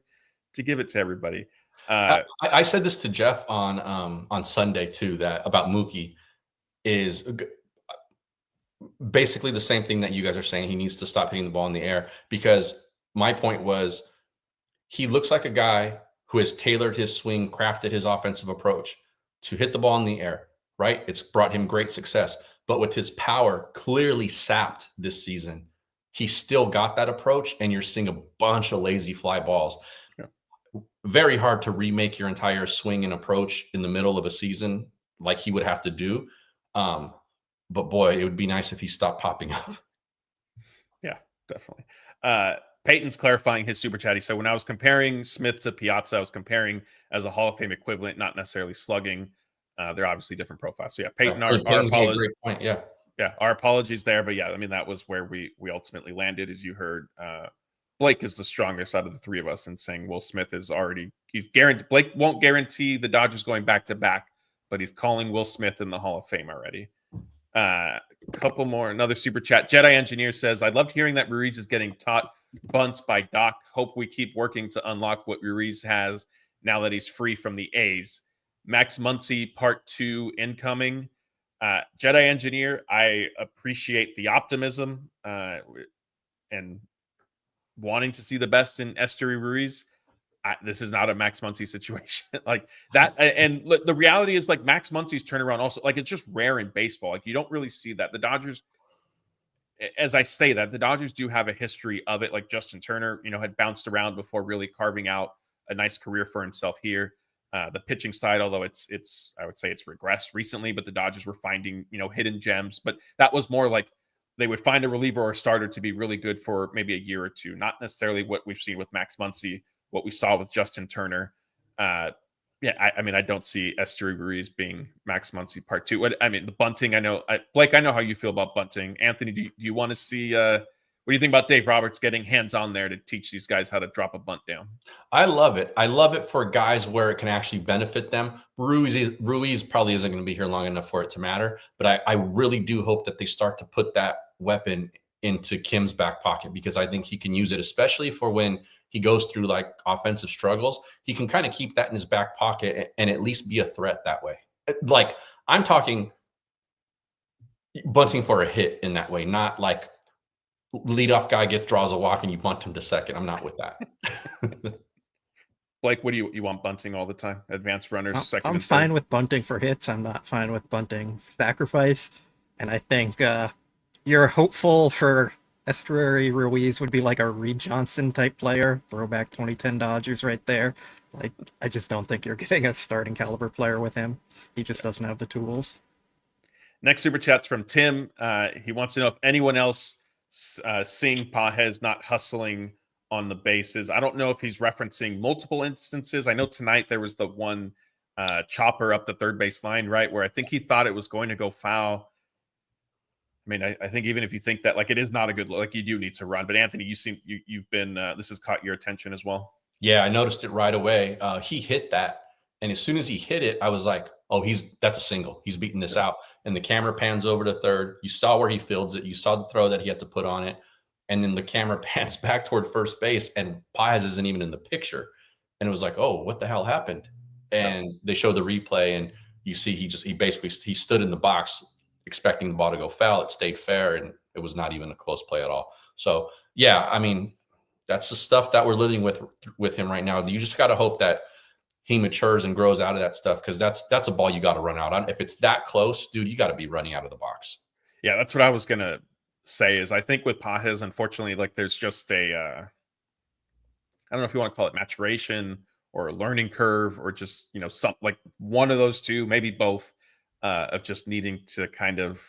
to give it to everybody. I said this to Jeff on Sunday too, that about Mookie is basically the same thing that you guys are saying. He needs to stop hitting the ball in the air, because my point was he looks like a guy who has tailored his swing, crafted his offensive approach to hit the ball in the air, right? It's brought him great success. But with his power clearly sapped this season, he still got that approach, and you're seeing a bunch of lazy fly balls. Yeah. Very hard to remake your entire swing and approach in the middle of a season like he would have to do. But boy, it would be nice if he stopped popping up. Yeah, definitely. Peyton's clarifying his super chat. He said, when I was comparing Smith to Piazza, I was comparing as a Hall of Fame equivalent, not necessarily slugging. They're obviously different profiles. So yeah, Peyton, our apologies. Great point. Yeah, our apologies there. But yeah, I mean, that was where we ultimately landed. As you heard, Blake is the strongest out of the 3 of us in saying Will Smith is already, he's guaranteed. Blake won't guarantee the Dodgers going back to back, but he's calling Will Smith in the Hall of Fame already. Couple more. Another super chat. Jedi Engineer says, I loved hearing that Ruiz is getting taught bunts by Doc. Hope we keep working to unlock what Ruiz has now that he's free from the A's. Max Muncy Part 2 incoming. Jedi Engineer, I appreciate the optimism and wanting to see the best in Esteury Ruiz. This is not a Max Muncy situation like that. And the reality is, like, Max Muncy's turnaround also, like, it's just rare in baseball. Like, you don't really see that. The Dodgers, as I say that, the Dodgers do have a history of it. Like Justin Turner, had bounced around before really carving out a nice career for himself here. The pitching side, although it's I would say it's regressed recently, but the Dodgers were finding, hidden gems. But that was more like they would find a reliever or a starter to be really good for maybe a year or two, not necessarily what we've seen with Max Muncy, what we saw with Justin Turner. Yeah, I mean, I don't see Esteury Ruiz being Max Muncy part 2. What I mean, the bunting, I know, Blake, I know how you feel about bunting. Anthony, do you want to see, what do you think about Dave Roberts getting hands-on there to teach these guys how to drop a bunt down? I love it. I love it for guys where it can actually benefit them. Ruiz probably isn't going to be here long enough for it to matter, but I really do hope that they start to put that weapon into Kim's back pocket, because I think he can use it, especially for when he goes through like offensive struggles. He can kind of keep that in his back pocket and at least be a threat that way. Like, I'm talking bunting for a hit in that way, not like leadoff guy draws a walk and you bunt him to second. I'm not with that. Blake, what do you want bunting all the time? Advanced runners, second I'm and fine third? with bunting for hits. I'm not fine with bunting for sacrifice. And I think you're hopeful for Esteury Ruiz would be like a Reed Johnson type player, throwback 2010 Dodgers right there. Like, I just don't think you're getting a starting caliber player with him. He just doesn't have the tools. Next super chat's from Tim. He wants to know if anyone else seeing Pages not hustling on the bases. I don't know if he's referencing multiple instances. I know tonight there was the one chopper up the third base line, right, where I think he thought it was going to go foul. I mean, I think even if you think that, like, it is not a good look, like, you do need to run. But Anthony, you've been this has caught your attention as well. Yeah, I noticed it right away. He hit that, and as soon as he hit it, I was like, "Oh, that's a single. He's beating this out." And the camera pans over to third. You saw where he fields it. You saw the throw that he had to put on it, and then the camera pans back toward first base, and Pages isn't even in the picture. And it was like, "Oh, what the hell happened?" And they show the replay, and you see he basically stood in the box expecting the ball to go foul. It stayed fair, and it was not even a close play at all. So yeah, I mean, that's the stuff that we're living with him right now. You just got to hope that he matures and grows out of that stuff, because that's a ball you got to run out on. If it's that close, dude, you got to be running out of the box. Yeah, that's what I was gonna say. Is I think with Pages, unfortunately, like, there's just a I don't know if you want to call it maturation or a learning curve, or just, some, like, one of those two, maybe both, of just needing to kind of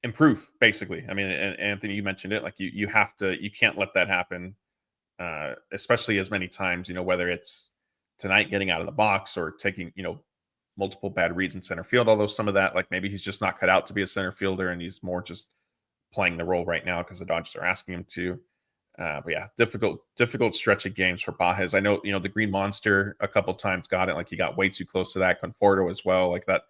improve, basically. I mean, and Anthony, you mentioned it, like, you can't let that happen, especially as many times, whether it's tonight getting out of the box or taking, multiple bad reads in center field, although some of that, like, maybe he's just not cut out to be a center fielder and he's more just playing the role right now because the Dodgers are asking him to. But yeah, difficult stretch of games for Pages. I know, the Green Monster a couple times got it, like, he got way too close to that. Conforto as well, like that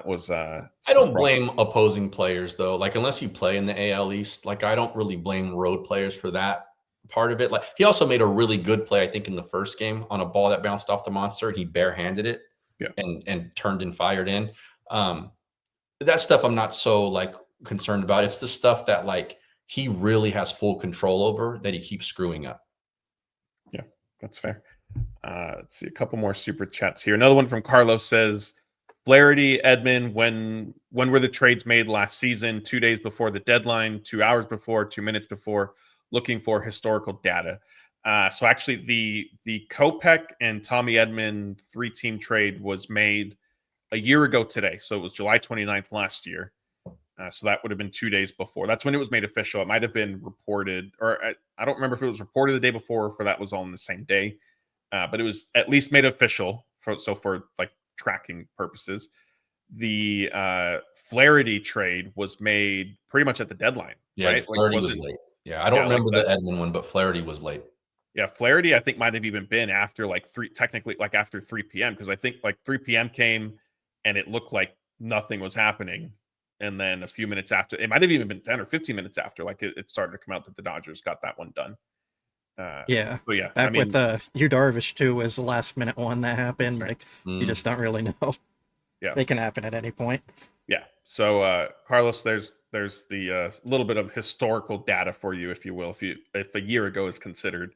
was I don't blame opposing players, though. Like, unless you play in the AL East, like, I don't really blame road players for that part of it. Like, he also made a really good play, I think, in the first game on a ball that bounced off the Monster. He barehanded it, and turned and fired in. That stuff I'm not so, like, concerned about. It's the stuff that, like, he really has full control over that he keeps screwing up. Yeah, that's fair. Let's see a couple more super chats here. Another one from Carlos says, Flaherty, Edman, when were the trades made last season? 2 days before the deadline, 2 hours before, 2 minutes before, looking for historical data. So actually the Kopech and Tommy Edman 3-team trade was made a year ago today. So it was July 29th last year. So that would have been 2 days before. That's when it was made official. It might have been reported, or I don't remember if it was reported the day before or if that was all on the same day. But it was at least made official. For like tracking purposes. The Flaherty trade was made pretty much at the deadline. Yeah, right? Flaherty was late. Yeah, I don't remember the Edman one, but Flaherty was late. Yeah, Flaherty I think might have even been after like after 3 p.m. because I think like 3 p.m. came and it looked like nothing was happening. And then a few minutes after, it might have even been 10 or 15 minutes after, like it started to come out that the Dodgers got that one done. But yeah, back with Yu Darvish too was the last minute one that happened. Like, you just don't really know. Yeah, they can happen at any point. Yeah. So Carlos, there's the little bit of historical data for you, if you will, if a year ago is considered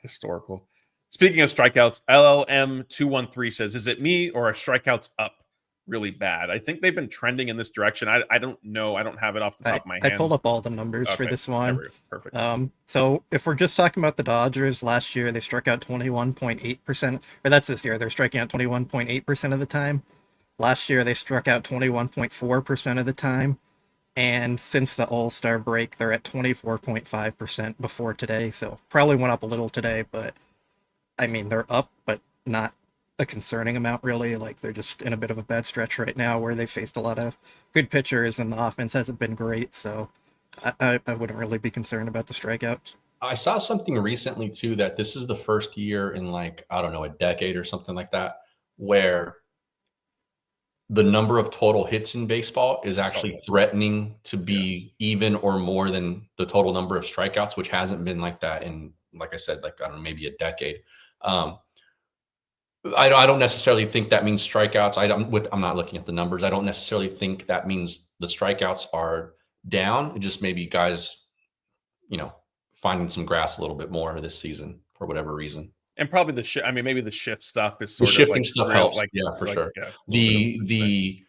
historical. Speaking of strikeouts, LLM213 says, "Is it me or are strikeouts up really bad?" I think they've been trending in this direction. I don't know. I don't have it off the top of my head. I pulled up all the numbers for this one. Perfect. So if we're just talking about the Dodgers, last year they struck out 21.8%, or that's this year. They're striking out 21.8% of the time. Last year they struck out 21.4% of the time. And since the All-Star break, they're at 24.5% before today. So probably went up a little today, but I mean, they're up, but not a concerning amount, really. Like, they're just in a bit of a bad stretch right now where they faced a lot of good pitchers and the offense hasn't been great. So I wouldn't really be concerned about the strikeouts. I saw something recently too that this is the first year in like, I don't know, a decade or something like that, where the number of total hits in baseball is actually threatening to be even or more than the total number of strikeouts, which hasn't been like that in, like I said, like, I don't know, maybe a decade. I don't necessarily think that means strikeouts. I'm not looking at the numbers. I don't necessarily think that means the strikeouts are down. It just maybe guys, finding some grass a little bit more this season for whatever reason. And probably maybe the shift stuff is The sort of shifting like stuff real, helps. like, Yeah, for sure. Yeah, The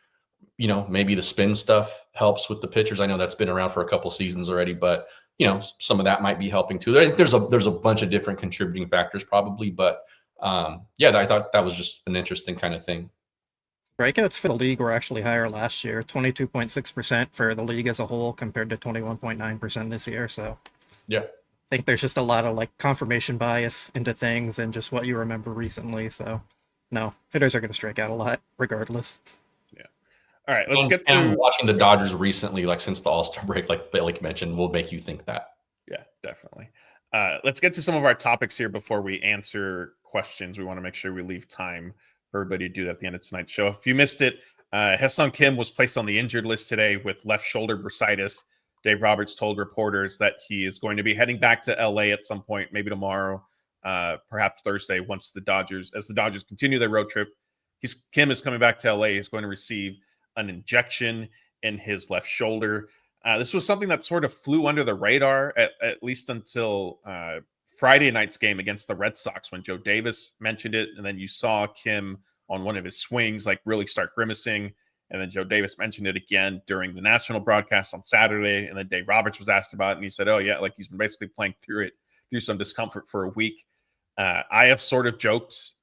maybe the spin stuff helps with the pitchers. I know that's been around for a couple seasons already, but some of that might be helping too. There's a bunch of different contributing factors probably, but I thought that was just an interesting kind of thing. Strikeouts for the league were actually higher last year, 22.6% for the league as a whole compared to 21.9% this year. So yeah, I think there's just a lot of like confirmation bias into things and just what you remember recently. So no, hitters are going to strike out a lot regardless. Yeah. All right, let's get to watching the Dodgers recently, like since the All-Star break, like Blake mentioned, will make you think that. Yeah, definitely. Let's get to some of our topics here before we answer questions. We want to make sure we leave time for everybody to do that at the end of tonight's show. If you missed it, Hyeseong Kim was placed on the injured list today with left shoulder bursitis. Dave Roberts told reporters that he is going to be heading back to LA at some point, maybe tomorrow, perhaps Thursday, as the Dodgers continue their road trip. Kim is coming back to LA. He's going to receive an injection in his left shoulder. This was something that sort of flew under the radar at least until Friday night's game against the Red Sox when Joe Davis mentioned it. And then you saw Kim on one of his swings, like really start grimacing. And then Joe Davis mentioned it again during the national broadcast on Saturday. And then Dave Roberts was asked about it. And he said, oh, yeah, like he's been basically playing through some discomfort for a week. I have sort of joked.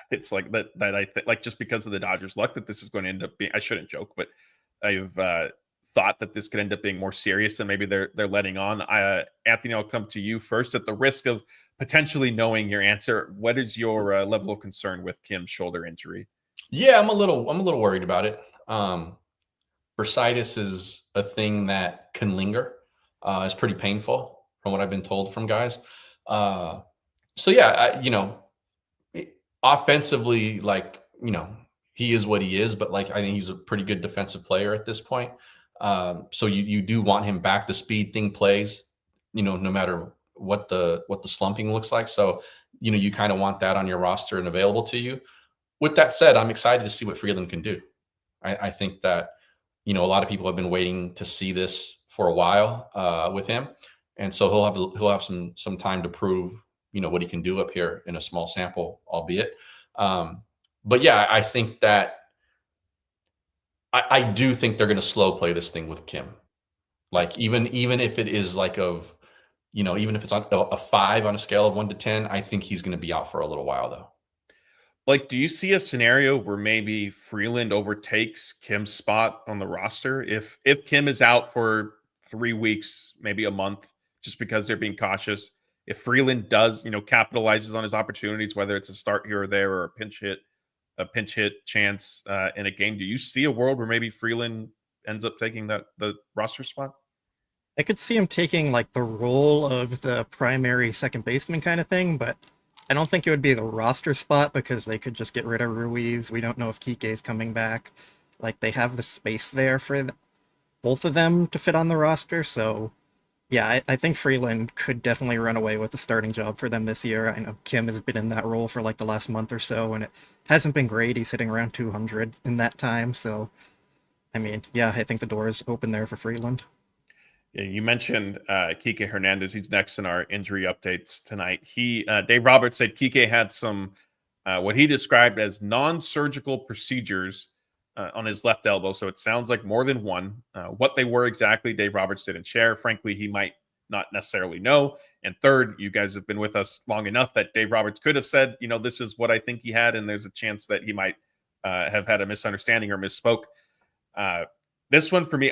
It's like that I like just because of the Dodgers' luck that this is going to end up being, I shouldn't joke, but I've thought that this could end up being more serious than maybe they're letting on. Anthony, I'll come to you first. At the risk of potentially knowing your answer, what is your level of concern with Kim's shoulder injury? Yeah, I'm a little worried about it. Bursitis is a thing that can linger. It's pretty painful from what I've been told from guys. Offensively, like, he is what he is, but like, I think he's a pretty good defensive player at this point. So you do want him back. The speed thing plays, no matter what the slumping looks like. So, you kind of want that on your roster and available to you. With that said, I'm excited to see what Freeland can do. I think that, a lot of people have been waiting to see this for a while with him. And so he'll have some time to prove, what he can do up here in a small sample, albeit. But yeah, I think that I do think they're going to slow play this thing with Kim. Like even if it is like even if it's on a 5 on a scale of 1 to 10, I think he's going to be out for a little while though. Like, do you see a scenario where maybe Freeland overtakes Kim's spot on the roster? If Kim is out for 3 weeks, maybe a month, just because they're being cautious, if Freeland does, capitalizes on his opportunities, whether it's a start here or there or a pinch hit chance in a game, do you see a world where maybe Freeland ends up taking the roster spot? I could see him taking like the role of the primary second baseman kind of thing, but I don't think it would be the roster spot because they could just get rid of Ruiz. We don't know if Kiké's coming back. Like, they have the space there for both of them to fit on the roster. So, yeah, I think Freeland could definitely run away with the starting job for them this year. I know Kim has been in that role for like the last month or so, and it hasn't been great. He's hitting around 200 in that time. So, I mean, yeah, I think the door is open there for Freeland. Yeah, you mentioned Kiké Hernández. He's next in our injury updates tonight. Dave Roberts said Kiké had some what he described as non-surgical procedures on his left elbow. So it sounds like more than one. What they were exactly, Dave Roberts didn't share. Frankly, he might not necessarily know. And third, you guys have been with us long enough that Dave Roberts could have said, this is what I think he had, and there's a chance that he might have had a misunderstanding or misspoke. This one for me,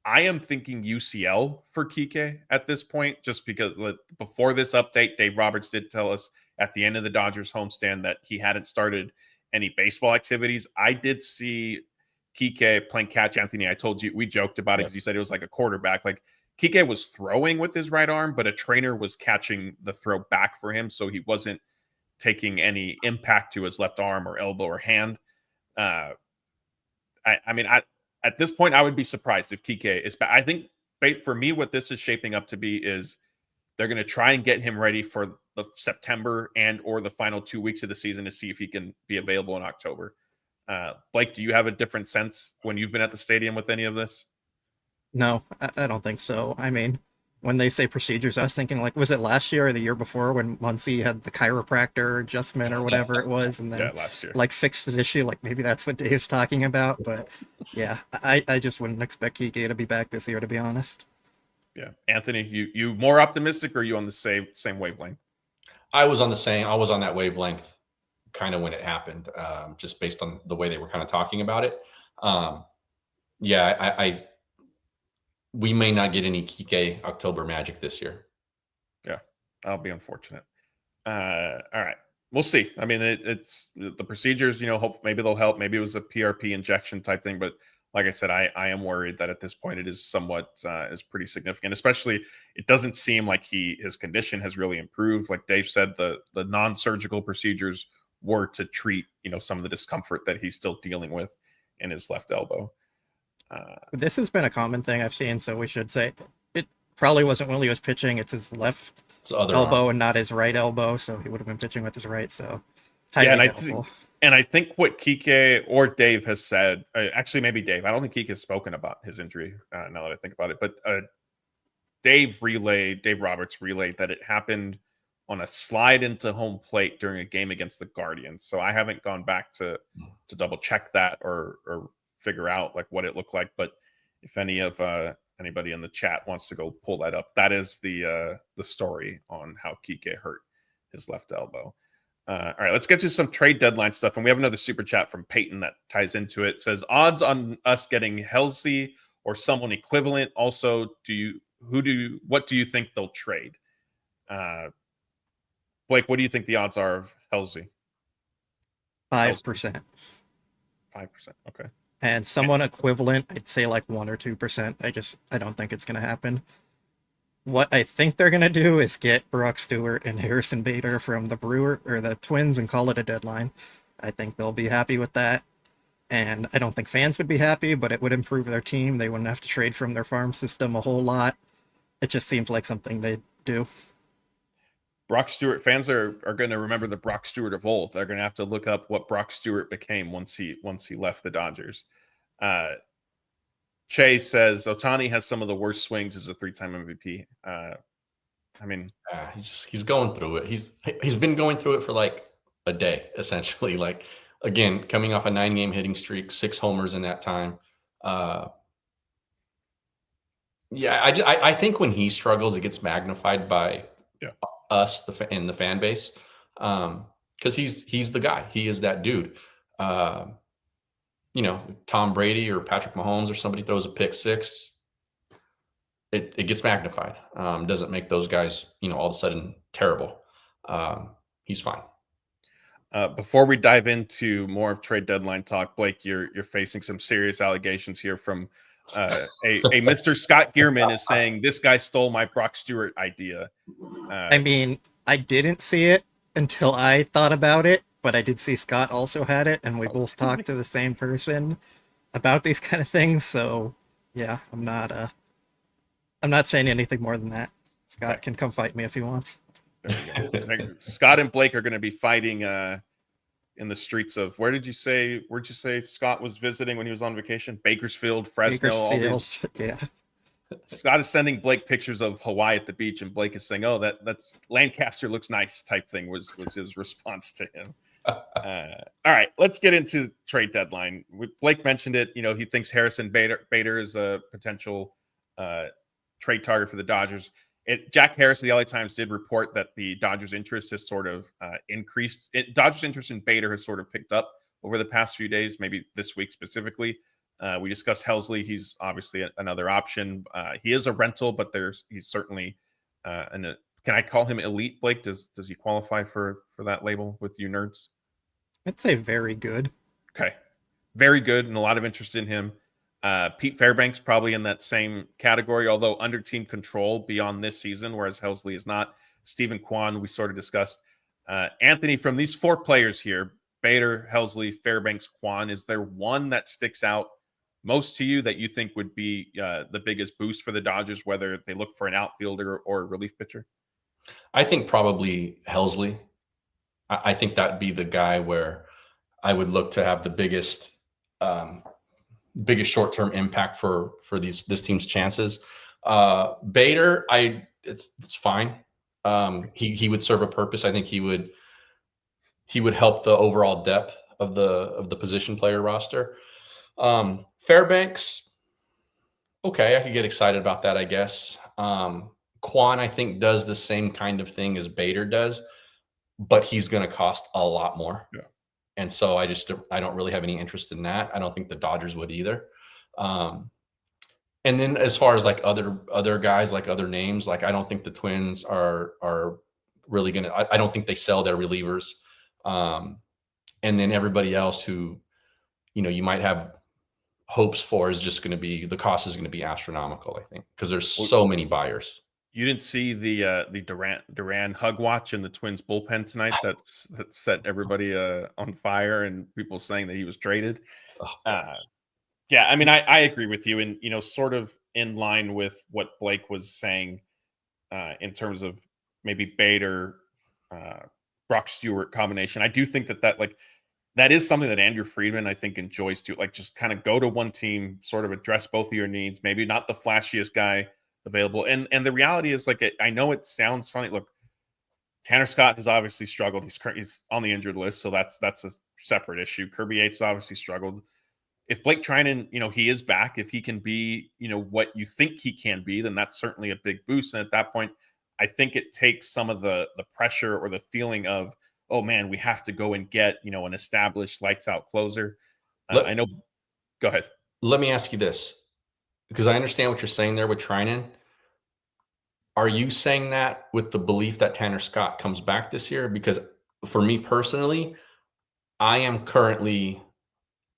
I am thinking UCL for Kiké at this point, just because before this update, Dave Roberts did tell us at the end of the Dodgers homestand that he hadn't started any baseball activities. I did see Kiké playing catch. Anthony, I told you, we joked about it because you said it was like a quarterback. Like Kiké was throwing with his right arm, but a trainer was catching the throw back for him, so he wasn't taking any impact to his left arm or elbow or hand. At this point, I would be surprised if Kiké is back. I think for me, what this is shaping up to be is they're going to try and get him ready for the September and or the final 2 weeks of the season to see if he can be available in October. Blake, do you have a different sense when you've been at the stadium with any of this? No, I don't think so. I mean, when they say procedures, I was thinking, like, was it last year or the year before when Muncy had the chiropractor adjustment or whatever it was, and then last year, like fixed his issue? Like maybe that's what Dave's talking about. But yeah, I just wouldn't expect Kiké to be back this year, to be honest. Yeah, Anthony, you more optimistic, or are you on the same wavelength? I was on that wavelength kind of when it happened, just based on the way they were kind of talking about it. We may not get any Kiké October magic this year. Yeah, I'll be unfortunate. All right, we'll see. I mean, it's the procedures, hope maybe they'll help. Maybe it was a PRP injection type thing, but like I said, I am worried that at this point it is somewhat is pretty significant. Especially, it doesn't seem like his condition has really improved. Like Dave said, the non-surgical procedures were to treat some of the discomfort that he's still dealing with in his left elbow. This has been a common thing I've seen, so we should say it probably wasn't when he was pitching. It's his left elbow and not his right elbow, so he would have been pitching with his right. So I think what Kiké or Dave has said, actually maybe Dave, I don't think Kiké has spoken about his injury now that I think about it, but Dave Roberts relayed that it happened on a slide into home plate during a game against the Guardians. So I haven't gone back to double check that or figure out like what it looked like. But if anybody in the chat wants to go pull that up, that is the story on how Kiké hurt his left elbow. All right, let's get to some trade deadline stuff. And we have another super chat from Peyton that ties into it. It says, odds on us getting Hyeseong or someone equivalent. Also, what do you think they'll trade? Blake, what do you think the odds are of Hyeseong? 5%. 5%. Okay. And someone equivalent, I'd say like 1 or 2%. I don't think it's going to happen. What I think they're going to do is get Brock Stewart and Harrison Bader from the Twins and call it a deadline. I think they'll be happy with that. And I don't think fans would be happy, but it would improve their team. They wouldn't have to trade from their farm system a whole lot. It just seems like something they'd do. Brock Stewart fans are going to remember the Brock Stewart of old. They're going to have to look up what Brock Stewart became once he left the Dodgers. Che says Otani has some of the worst swings as a 3-time MVP. He's going through it. He's been going through it for like a day, essentially. Like, again, coming off a 9-game hitting streak, 6 homers in that time. I think when he struggles, it gets magnified by us, the fan base, because he's the guy. He is that dude. Tom Brady or Patrick Mahomes or somebody throws a pick 6, it gets magnified. Doesn't make those guys, all of a sudden terrible. He's fine. Before we dive into more of trade deadline talk, Blake, you're facing some serious allegations here from a Mr. Scott Gearman is saying this guy stole my Brock Stewart idea. I didn't see it until I thought about it, but I did see Scott also had it, and we both talked to the same person about these kind of things. So yeah, I'm not saying anything more than that. Scott can come fight me if he wants. Scott and Blake are going to be fighting in the streets of where'd you say Scott was visiting when he was on vacation? Bakersfield, Fresno, all these. Yeah. Scott is sending Blake pictures of Hawaii at the beach, and Blake is saying, "Oh, that's Lancaster looks nice." Type thing was his response to him. All right, let's get into trade deadline. Blake mentioned it. He thinks Harrison Bader is a potential trade target for the Dodgers. Jack Harris of the LA Times did report that the Dodgers' interest has sort of increased. Dodgers' interest in Bader has sort of picked up over the past few days, maybe this week specifically. We discussed Helsley. He's obviously another option. He is a rental, but he's certainly can I call him elite, Blake? Does he qualify for that label with you nerds? I'd say very good. Okay. Very good, and a lot of interest in him. Pete Fairbanks probably in that same category, although under team control beyond this season, whereas Helsley is not. Stephen Kwan, we sort of discussed. Anthony, from these 4 players here, Bader, Helsley, Fairbanks, Kwan, is there one that sticks out most to you that you think would be the biggest boost for the Dodgers, whether they look for an outfielder or a relief pitcher? I think probably Helsley. I think that'd be the guy where I would look to have the biggest short-term impact for this team's chances. Bader, it's fine. He would serve a purpose. I think he would help the overall depth of the position player roster. Fairbanks, okay, I could get excited about that, I guess. Kwan, I think, does the same kind of thing as Bader does, but he's going to cost a lot more. Yeah. And so I don't really have any interest in that. I don't think the Dodgers would either. And then as far as like other guys, like other names, like I don't think the Twins are really going to, I don't think they sell their relievers. And then everybody else who, you might have hopes for is just going to be, the cost is going to be astronomical, I think, because there's so many buyers. You didn't see the Duran hug watch in the Twins bullpen tonight. That set everybody on fire, and people saying that he was traded. Yeah, I mean, I agree with you, and sort of in line with what Blake was saying in terms of maybe Bader, Brock Stewart combination. I do think that is something that Andrew Friedman, I think, enjoys too. Like, just kind of go to one team, sort of address both of your needs. Maybe not the flashiest guy available. And the reality is, like, I know it sounds funny. Look, Tanner Scott has obviously struggled. He's on the injured list, so that's a separate issue. Kirby Yates obviously struggled. If Blake Trinan, he is back, if he can be, what you think he can be, then that's certainly a big boost. And at that point, I think it takes some of the pressure or the feeling of, oh man, we have to go and get, an established lights out closer. I know. Go ahead. Let me ask you this, because I understand what you're saying there with Trinan. Are you saying that with the belief that Tanner Scott comes back this year? Because for me personally, I am currently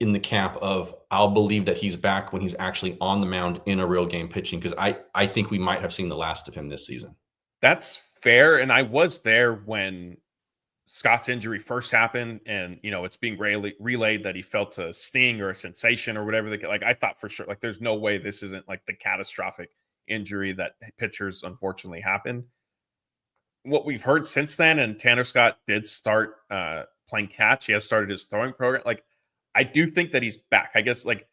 in the camp of I'll believe that he's back when he's actually on the mound in a real game pitching, because I think we might have seen the last of him this season. That's fair. And I was there when Scott's injury first happened, and it's being relayed that he felt a sting or a sensation or whatever. I thought for sure, like, there's no way this isn't like the catastrophic injury that pitchers unfortunately happen. What we've heard since then, and Tanner Scott did start playing catch. He has started his throwing program. Like, I do think that he's back. I guess, like,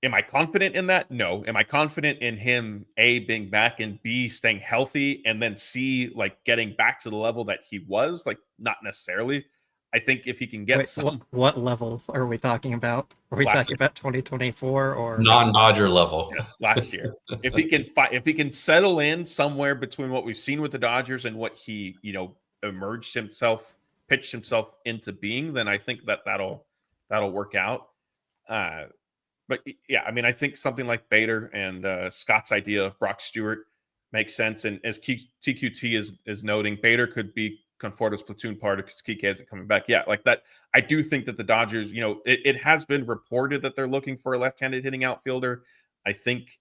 am I confident in that? No. Am I confident in him, A, being back, and B, staying healthy, and then C, like, getting back to the level that he was? Like, not necessarily. I think if he can get what level are we talking about? Are we talking about 2024 or non-Dodger level? Yes, last year. If he can settle in somewhere between what we've seen with the Dodgers and what he, pitched himself into being, then I think that'll work out. But yeah, I mean, I think something like Bader and Scott's idea of Brock Stewart makes sense. And as TQT is noting, Bader could be Conforto's platoon part because Kiké isn't coming back. Yeah, like that. I do think that the Dodgers, it has been reported that they're looking for a left-handed hitting outfielder. I think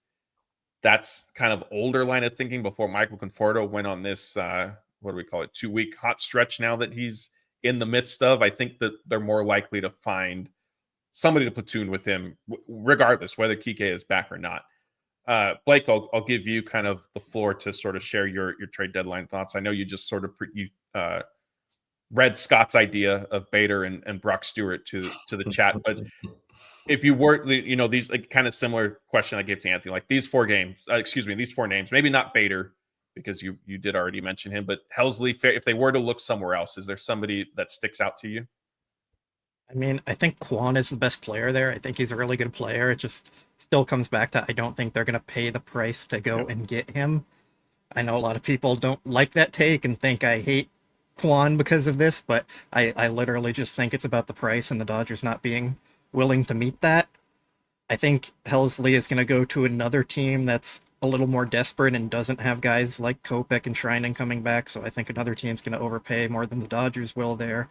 that's kind of older line of thinking before Michael Conforto went on this, what do we call it, 2-week hot stretch now that he's in the midst of. I think that they're more likely to find somebody to platoon with him, regardless whether Kiké is back or not. Blake, I'll give you kind of the floor to sort of share your trade deadline thoughts. I know you just sort of read Scott's idea of Bader and Brock Stewart to the chat, but if you were, these, like, kind of similar question I gave to Anthony, like these four names, maybe not Bader because you did already mention him, but Helsley, if they were to look somewhere else, is there somebody that sticks out to you? I mean, I think Kwan is the best player there. I think he's a really good player. It just still comes back to I don't think they're going to pay the price to go and get him. I know a lot of people don't like that take and think I hate Kwan because of this, but I literally just think it's about the price and the Dodgers not being willing to meet that. I think Helsley is going to go to another team that's a little more desperate and doesn't have guys like Kopech and Treinen coming back. So I think another team's going to overpay more than the Dodgers will there.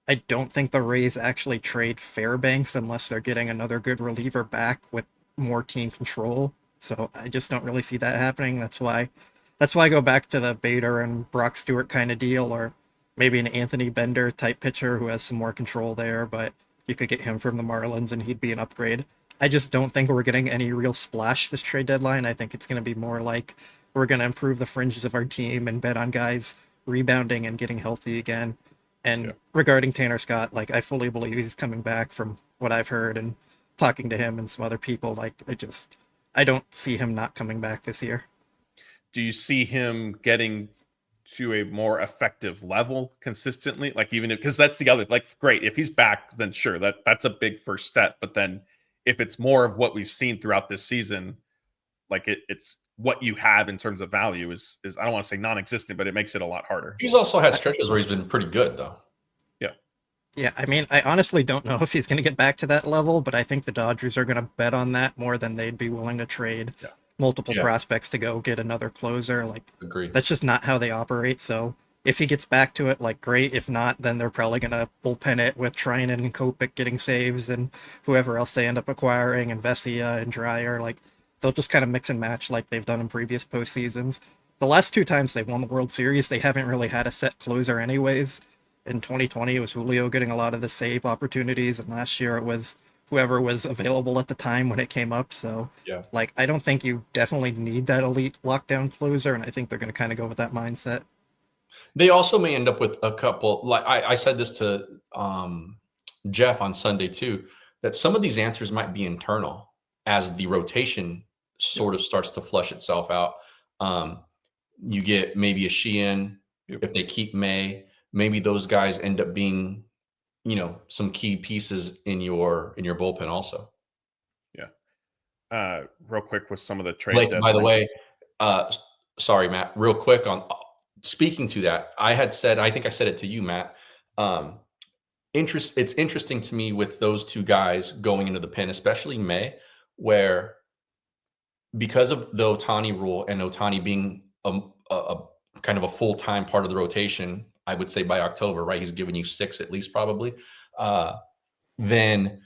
I don't think the Rays actually trade Fairbanks unless they're getting another good reliever back with more team control. So I just don't really see that happening. That's why I go back to the Bader and Brock Stewart kind of deal, or maybe an Anthony Bender type pitcher who has some more control there, but you could get him from the Marlins and he'd be an upgrade. I just don't think we're getting any real splash this trade deadline. I think it's going to be more like we're going to improve the fringes of our team and bet on guys rebounding and getting healthy again. And regarding Tanner Scott, like I fully believe he's coming back from what I've heard and talking to him and some other people. Like I don't see him not coming back this year. Do you see him getting to a more effective level consistently? Like even because that's the other, like, great. If he's back, then sure, that's a big first step. But then if it's more of what we've seen throughout this season, like it's what you have in terms of value is I don't want to say non-existent, but it makes it a lot harder. He's also had stretches where he's been pretty good, though. Yeah, I mean, I honestly don't know if he's going to get back to that level, but I think the Dodgers are going to bet on that more than they'd be willing to trade multiple prospects to go get another closer. Like, Agree. That's just not how they operate. So if he gets back to it, like, great. If not, then they're probably going to bullpen it with Treinen and Kopech getting saves and whoever else they end up acquiring, and Vesia and Dreyer. Like, they'll just kind of mix and match like they've done in previous postseasons. The last two times they've won the World Series, they haven't really had a set closer anyways. In 2020, it was Julio getting a lot of the save opportunities, and last year it was whoever was available at the time when it came up. So, like, I don't think you definitely need that elite lockdown closer, and I think they're going to kind of go with that mindset. They also may end up with a couple, like I said this to Jeff on Sunday too, that some of these answers might be internal as the rotation sort of starts to flush itself out. You get maybe a Sheehan if they keep May. Maybe those guys end up being, some key pieces in your bullpen also. Yeah. Real quick with some of the trade. Blake, by the way, sorry, Matt, real quick on speaking to that, I think I said it to you, Matt. It's interesting to me with those two guys going into the pen, especially May, where because of the Otani rule and Otani being a kind of a full-time part of the rotation, I would say by October, right? He's giving you 6 at least probably. Then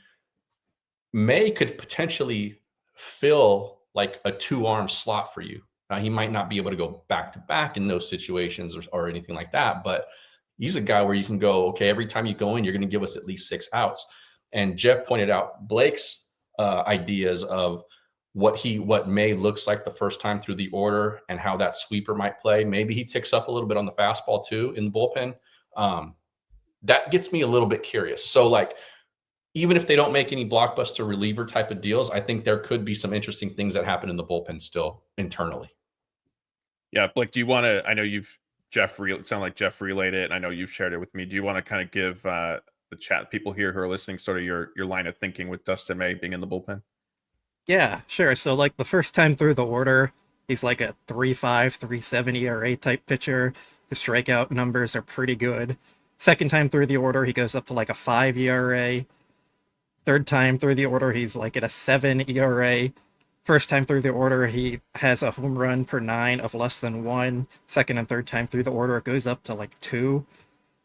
May could potentially fill like a 2-arm slot for you. He might not be able to go back-to-back in those situations or anything like that, but he's a guy where you can go, okay, every time you go in, you're going to give us at least 6 outs. And Jeff pointed out Blake's ideas of what May looks like the first time through the order and how that sweeper might play. Maybe he ticks up a little bit on the fastball too in the bullpen. That gets me a little bit curious. So like, even if they don't make any blockbuster reliever type of deals, I think there could be some interesting things that happen in the bullpen still internally. Yeah. Blake, do you want to, I know it sounded like Jeff relayed it, and I know you've shared it with me. Do you want to kind of give the chat people here who are listening sort of your line of thinking with Dustin May being in the bullpen? Yeah, sure. So, like, the first time through the order, he's like a 3.5, 3.7 ERA type pitcher. His strikeout numbers are pretty good. Second time through the order, he goes up to like a 5 ERA. Third time through the order, he's like at a 7 ERA. First time through the order, he has a home run per 9 of less than 1. Second and third time through the order, it goes up to like 2.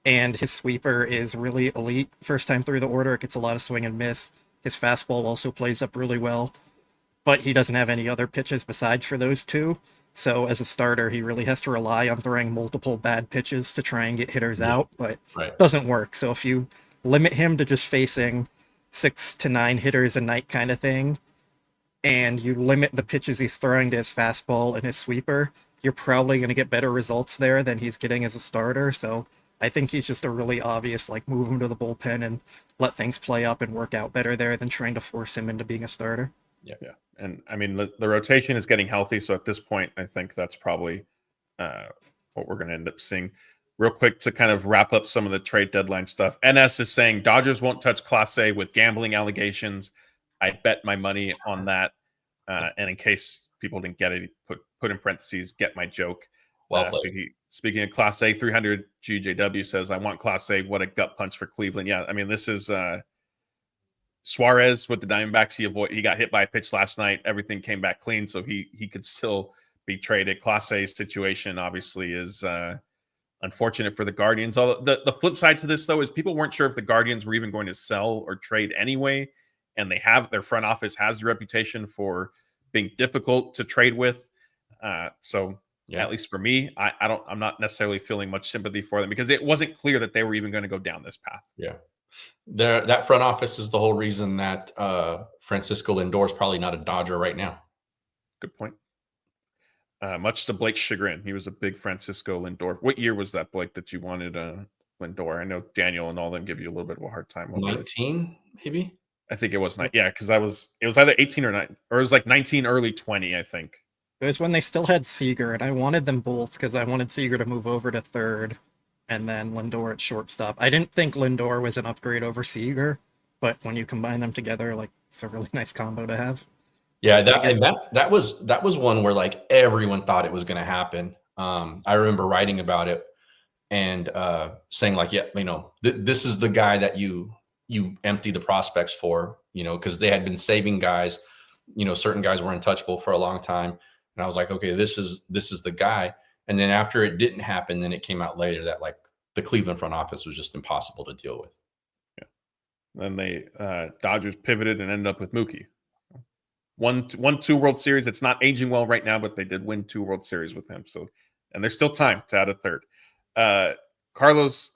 And his sweeper is really elite. First time through the order, it gets a lot of swing and miss. His fastball also plays up really well, but he doesn't have any other pitches besides for those two. So as a starter, he really has to rely on throwing multiple bad pitches to try and get hitters out, but it doesn't work. So if you limit him to just facing 6 to 9 hitters a night kind of thing, and you limit the pitches he's throwing to his fastball and his sweeper, you're probably going to get better results there than he's getting as a starter. So I think he's just a really obvious, like, move him to the bullpen and let things play up and work out better there than trying to force him into being a starter. Yeah. And I mean, the rotation is getting healthy. So at this point, I think that's probably what we're going to end up seeing. Real quick to kind of wrap up some of the trade deadline stuff. NS is saying Dodgers won't touch Class A with gambling allegations. I bet my money on that. And in case people didn't get it, put in parentheses, get my joke. Speaking of Class A, 300 GJW says, I want Class A. What a gut punch for Cleveland. Yeah, I mean, this is Suarez with the Diamondbacks, he got hit by a pitch last night. Everything came back clean, so he could still be traded. Clase's situation obviously is unfortunate for the Guardians. Although the flip side to this, though, is people weren't sure if the Guardians were even going to sell or trade anyway, and their front office has a reputation for being difficult to trade with. So at least for me, I'm not necessarily feeling much sympathy for them because it wasn't clear that they were even going to go down this path. Yeah. That front office is the whole reason that Francisco Lindor is probably not a Dodger right now. Good point. Much to Blake's chagrin, he was a big Francisco Lindor. What year was that, Blake, that you wanted Lindor? I know Daniel and all them give you a little bit of a hard time. 19, maybe? I think it was 9. Yeah, because it was either 18 or 9, or it was like 19, early 20, I think. It was when they still had Seager, and I wanted them both because I wanted Seager to move over to third and then Lindor at shortstop. I didn't think Lindor was an upgrade over Seager, but when you combine them together, like, it's a really nice combo to have. Yeah, that was one where like everyone thought it was going to happen. I remember writing about it and saying like, yeah, this is the guy that you empty the prospects for, because they had been saving guys. Certain guys were untouchable for a long time, and I was like, okay, this is the guy. And then after it didn't happen, then it came out later that like the Cleveland front office was just impossible to deal with. Yeah. Then they Dodgers pivoted and ended up with Mookie. Won 2 World Series. It's not aging well right now, but they did win 2 World Series with him. So, and there's still time to add a third. Carlos,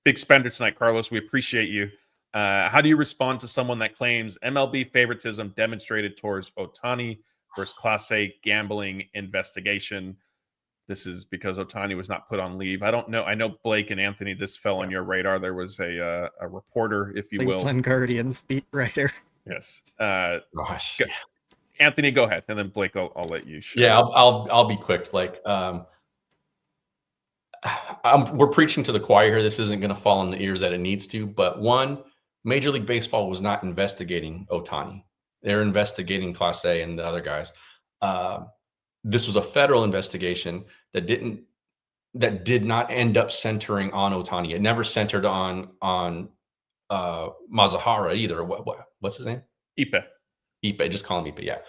big spender tonight. Carlos, we appreciate you. How do you respond to someone that claims MLB favoritism demonstrated towards Otani versus Class A gambling investigation? This is because Otani was not put on leave. I don't know. I know Blake and Anthony, this fell on your radar. There was a reporter, if you will. Cleveland Guardians beat writer. Yes. Gosh. Anthony, go ahead, and then Blake, I'll let you share. Yeah, I'll be quick. Like, we're preaching to the choir here. This isn't going to fall in the ears that it needs to. But one, Major League Baseball was not investigating Otani. They're investigating Class A and the other guys. This was a federal investigation that did not end up centering on Otani. It never centered on Mazahara either. What's his name? Ipe, just call him Ipe. Yeah,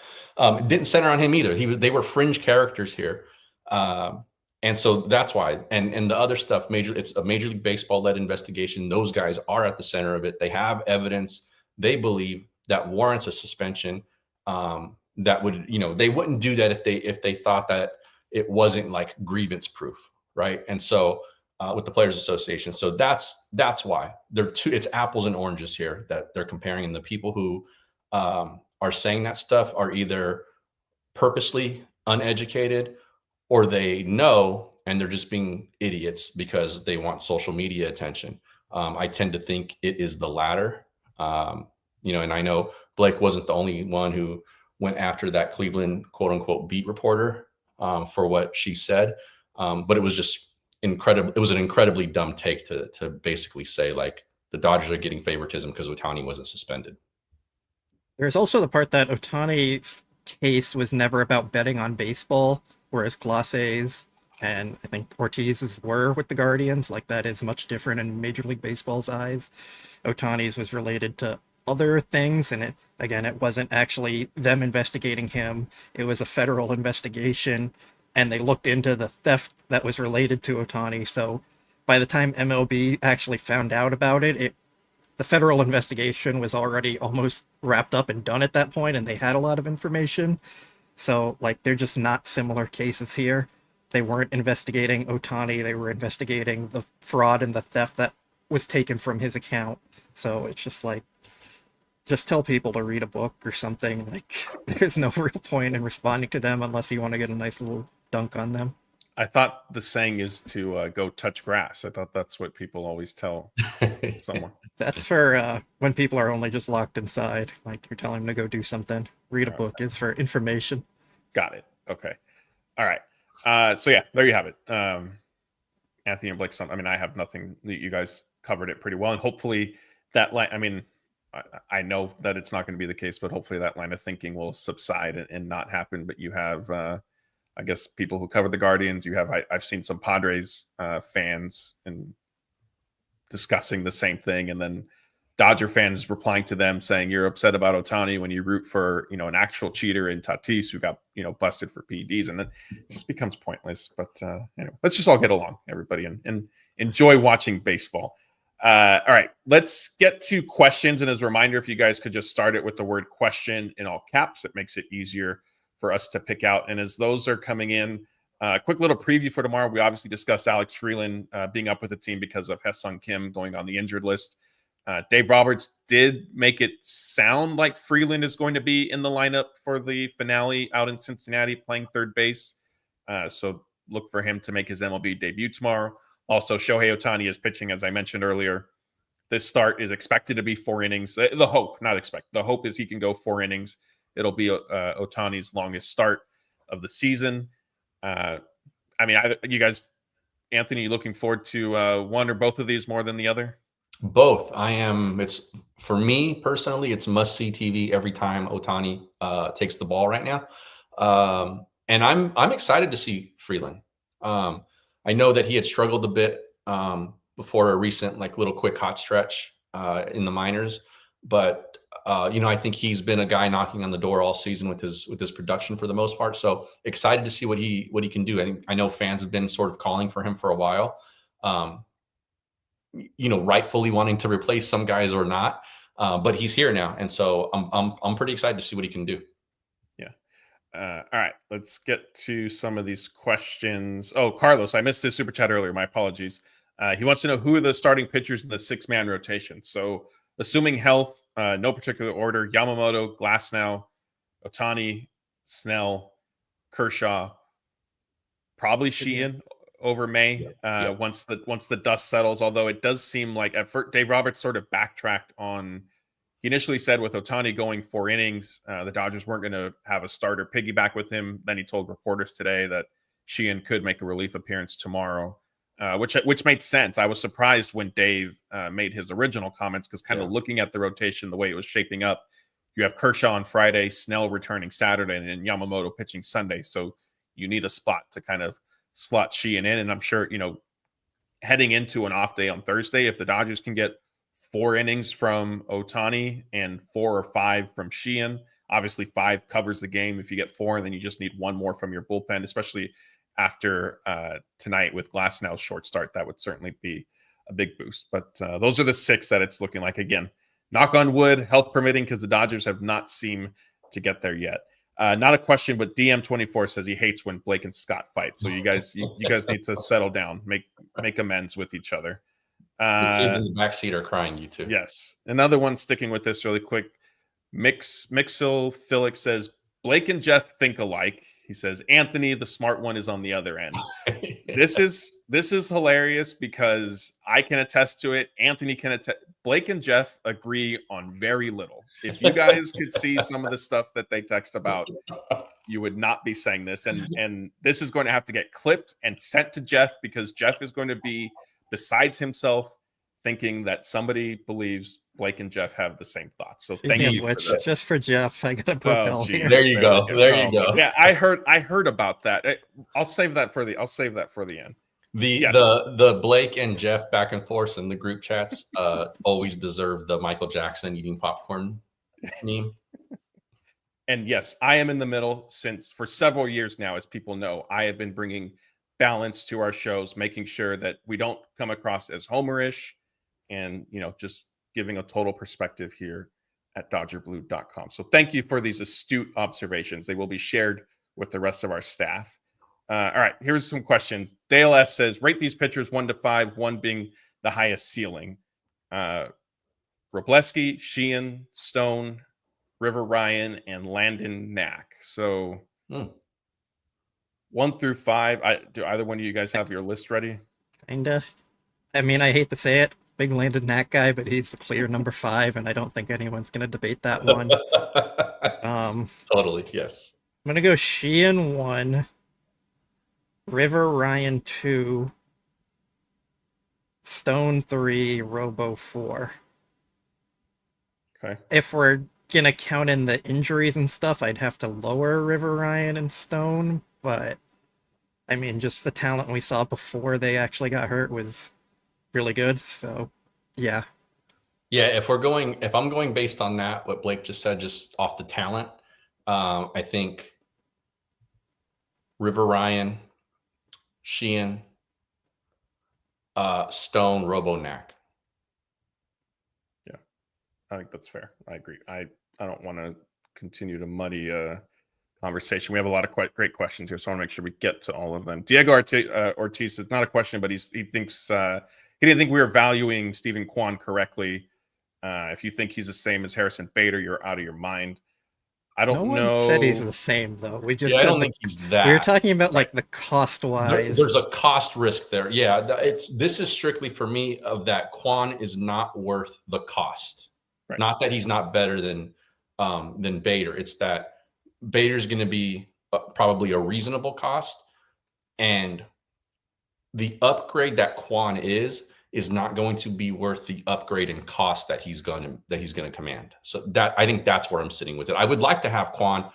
it didn't center on him either. They were fringe characters here, and so that's why. And the other stuff, it's a Major League Baseball led investigation. Those guys are at the center of it. They have evidence they believe that warrants a suspension. That would, they wouldn't do that if they thought that it wasn't like grievance proof, right? And so with the Players Association, so that's why it's apples and oranges here that they're comparing, and the people who are saying that stuff are either purposely uneducated or they know and they're just being idiots because they want social media attention. I tend to think it is the latter. And I know Blake wasn't the only one who went after that Cleveland quote unquote beat reporter for what she said. But it was just incredible. It was an incredibly dumb take to basically say like the Dodgers are getting favoritism because Otani wasn't suspended. There's also the part that Otani's case was never about betting on baseball, whereas Clase's and I think Ortiz's were with the Guardians. Like, that is much different in Major League Baseball's eyes. Otani's was related to other things, and it wasn't actually them investigating him. It was a federal investigation, and they looked into the theft that was related to Otani. So by the time MLB actually found out about it, the federal investigation was already almost wrapped up and done at that point, and they had a lot of information. So, like, they're just not similar cases here. They weren't investigating Otani. They were investigating the fraud and the theft that was taken from his account. So it's just like, just tell people to read a book or something. Like, there's no real point in responding to them unless you want to get a nice little dunk on them. I thought the saying is to go touch grass. I thought that's what people always tell someone. That's for when people are only just locked inside. Like, you're telling them to go do something. Read a book is for information. Got it. Okay. All right. So yeah, there you have it. Anthony and Blake, I have nothing. You guys covered it pretty well. And hopefully that line, I know that it's not going to be the case, but hopefully that line of thinking will subside and not happen. But you have, I guess, people who cover the Guardians. You have, I've seen some Padres fans and discussing the same thing, and then Dodger fans replying to them saying you're upset about Otani when you root for, an actual cheater in Tatis who got, busted for PEDs, and then it just becomes pointless. But anyway, let's just all get along, everybody, and enjoy watching baseball. All right, let's get to questions. And as a reminder, if you guys could just start it with the word question in all caps, it makes it easier for us to pick out. And as those are coming in, quick little preview for tomorrow. We obviously discussed Alex Freeland being up with the team because of Hyeseong Kim going on the injured list. Dave Roberts did make it sound like Freeland is going to be in the lineup for the finale out in Cincinnati playing third base. So look for him to make his MLB debut tomorrow. Also, Shohei Otani is pitching, as I mentioned earlier. This start is expected to be 4 innings. The hope is he can go 4 innings. It'll be Otani's longest start of the season. You guys, Anthony, looking forward to one or both of these more than the other? Both. I am. It's, for me personally, it's must-see TV every time Otani takes the ball right now, and I'm excited to see Freeland. I know that he had struggled a bit before a recent little quick hot stretch in the minors, but I think he's been a guy knocking on the door all season with his production for the most part. So excited to see what he can do. I know fans have been sort of calling for him for a while. Rightfully wanting to replace some guys or not, but he's here now, and so I'm pretty excited to see what he can do. Yeah. All right, let's get to some of these questions. Oh, Carlos, I missed this super chat earlier. My apologies. He wants to know who are the starting pitchers in the 6-man rotation. So, assuming health, no particular order: Yamamoto, Glasnow, Otani, Snell, Kershaw, probably Sheehan over May once the dust settles. Although it does seem like at first Dave Roberts sort of backtracked on. He initially said with Otani going 4 innings, the Dodgers weren't going to have a starter piggyback with him. Then he told reporters today that Sheehan could make a relief appearance tomorrow, which made sense. I was surprised when Dave made his original comments because kind of looking at the rotation, the way it was shaping up, you have Kershaw on Friday, Snell returning Saturday, and then Yamamoto pitching Sunday. So you need a spot to kind of slot Sheehan in. And I'm sure, heading into an off day on Thursday, if the Dodgers can get 4 innings from Otani and 4 or 5 from Sheehan, obviously 5 covers the game. If you get 4, and then you just need 1 more from your bullpen, especially after tonight with Glasnow's short start, that would certainly be a big boost. But those are the 6 that it's looking like. Again, knock on wood, health permitting, because the Dodgers have not seemed to get there yet. Not a question, but DM24 says he hates when Blake and Scott fight. So you guys need to settle down, make amends with each other. The kids in the backseat are crying, you too. Yes. Another one sticking with this really quick. Mixel Felix says Blake and Jeff think alike. He says Anthony, the smart one, is on the other end. This is hilarious because I can attest to it. Anthony can attest. Blake and Jeff agree on very little. If you guys could see some of the stuff that they text about, you would not be saying this. And this is going to have to get clipped and sent to Jeff because Jeff is going to be besides himself thinking that somebody believes Blake and Jeff have the same thoughts. So thank you for this. Just for Jeff, I got a propel here. There you go. There you go. Yeah, I heard about that. I'll save that for the end. The Blake and Jeff back and forth in the group chats always deserve the Michael Jackson eating popcorn meme. And yes, I am in the middle for several years now. As people know, I have been bringing balance to our shows, making sure that we don't come across as homerish and, just giving a total perspective here at DodgerBlue.com. So thank you for these astute observations. They will be shared with the rest of our staff. All right, here's some questions. Dale S. says, rate these pitchers 1 to 5, 1 being the highest ceiling. Robleski, Sheehan, Stone, River Ryan, and Landon Knack. So 1 through 5. Do either one of you guys have your list ready? Kinda. I mean, I hate to say it, big Landon Knack guy, but he's the clear number 5, and I don't think anyone's going to debate that one. Totally, yes. I'm going to go Sheehan 1, River Ryan 2, Stone 3, Robo 4. Okay. If we're going to count in the injuries and stuff, I'd have to lower River Ryan and Stone, but I mean, just the talent we saw before they actually got hurt was really good. So, yeah. Yeah, if I'm going based on that, what Blake just said, just off the talent, I think River Ryan, Sheehan, Stone, Robonac. Yeah, I think that's fair. I agree. I don't want to continue to muddy conversation. We have a lot of great questions here, so I want to make sure we get to all of them. Diego Ortiz, it's not a question, but he thinks he didn't think we were valuing Stephen Kwan correctly. If you think he's the same as Harrison Bader, you're out of your mind. I don't know. No one said he's the same, though. We just I don't think he's that. We were talking about like the cost-wise. There's a cost risk there. Yeah, this is strictly for me of that Kwan is not worth the cost. Right. Not that he's not better than Bader. It's that Bader's going to be probably a reasonable cost, and the upgrade that Kwan is not going to be worth the upgrade in cost that he's going to command. So that I think that's where I'm sitting with it. I would like to have Kwan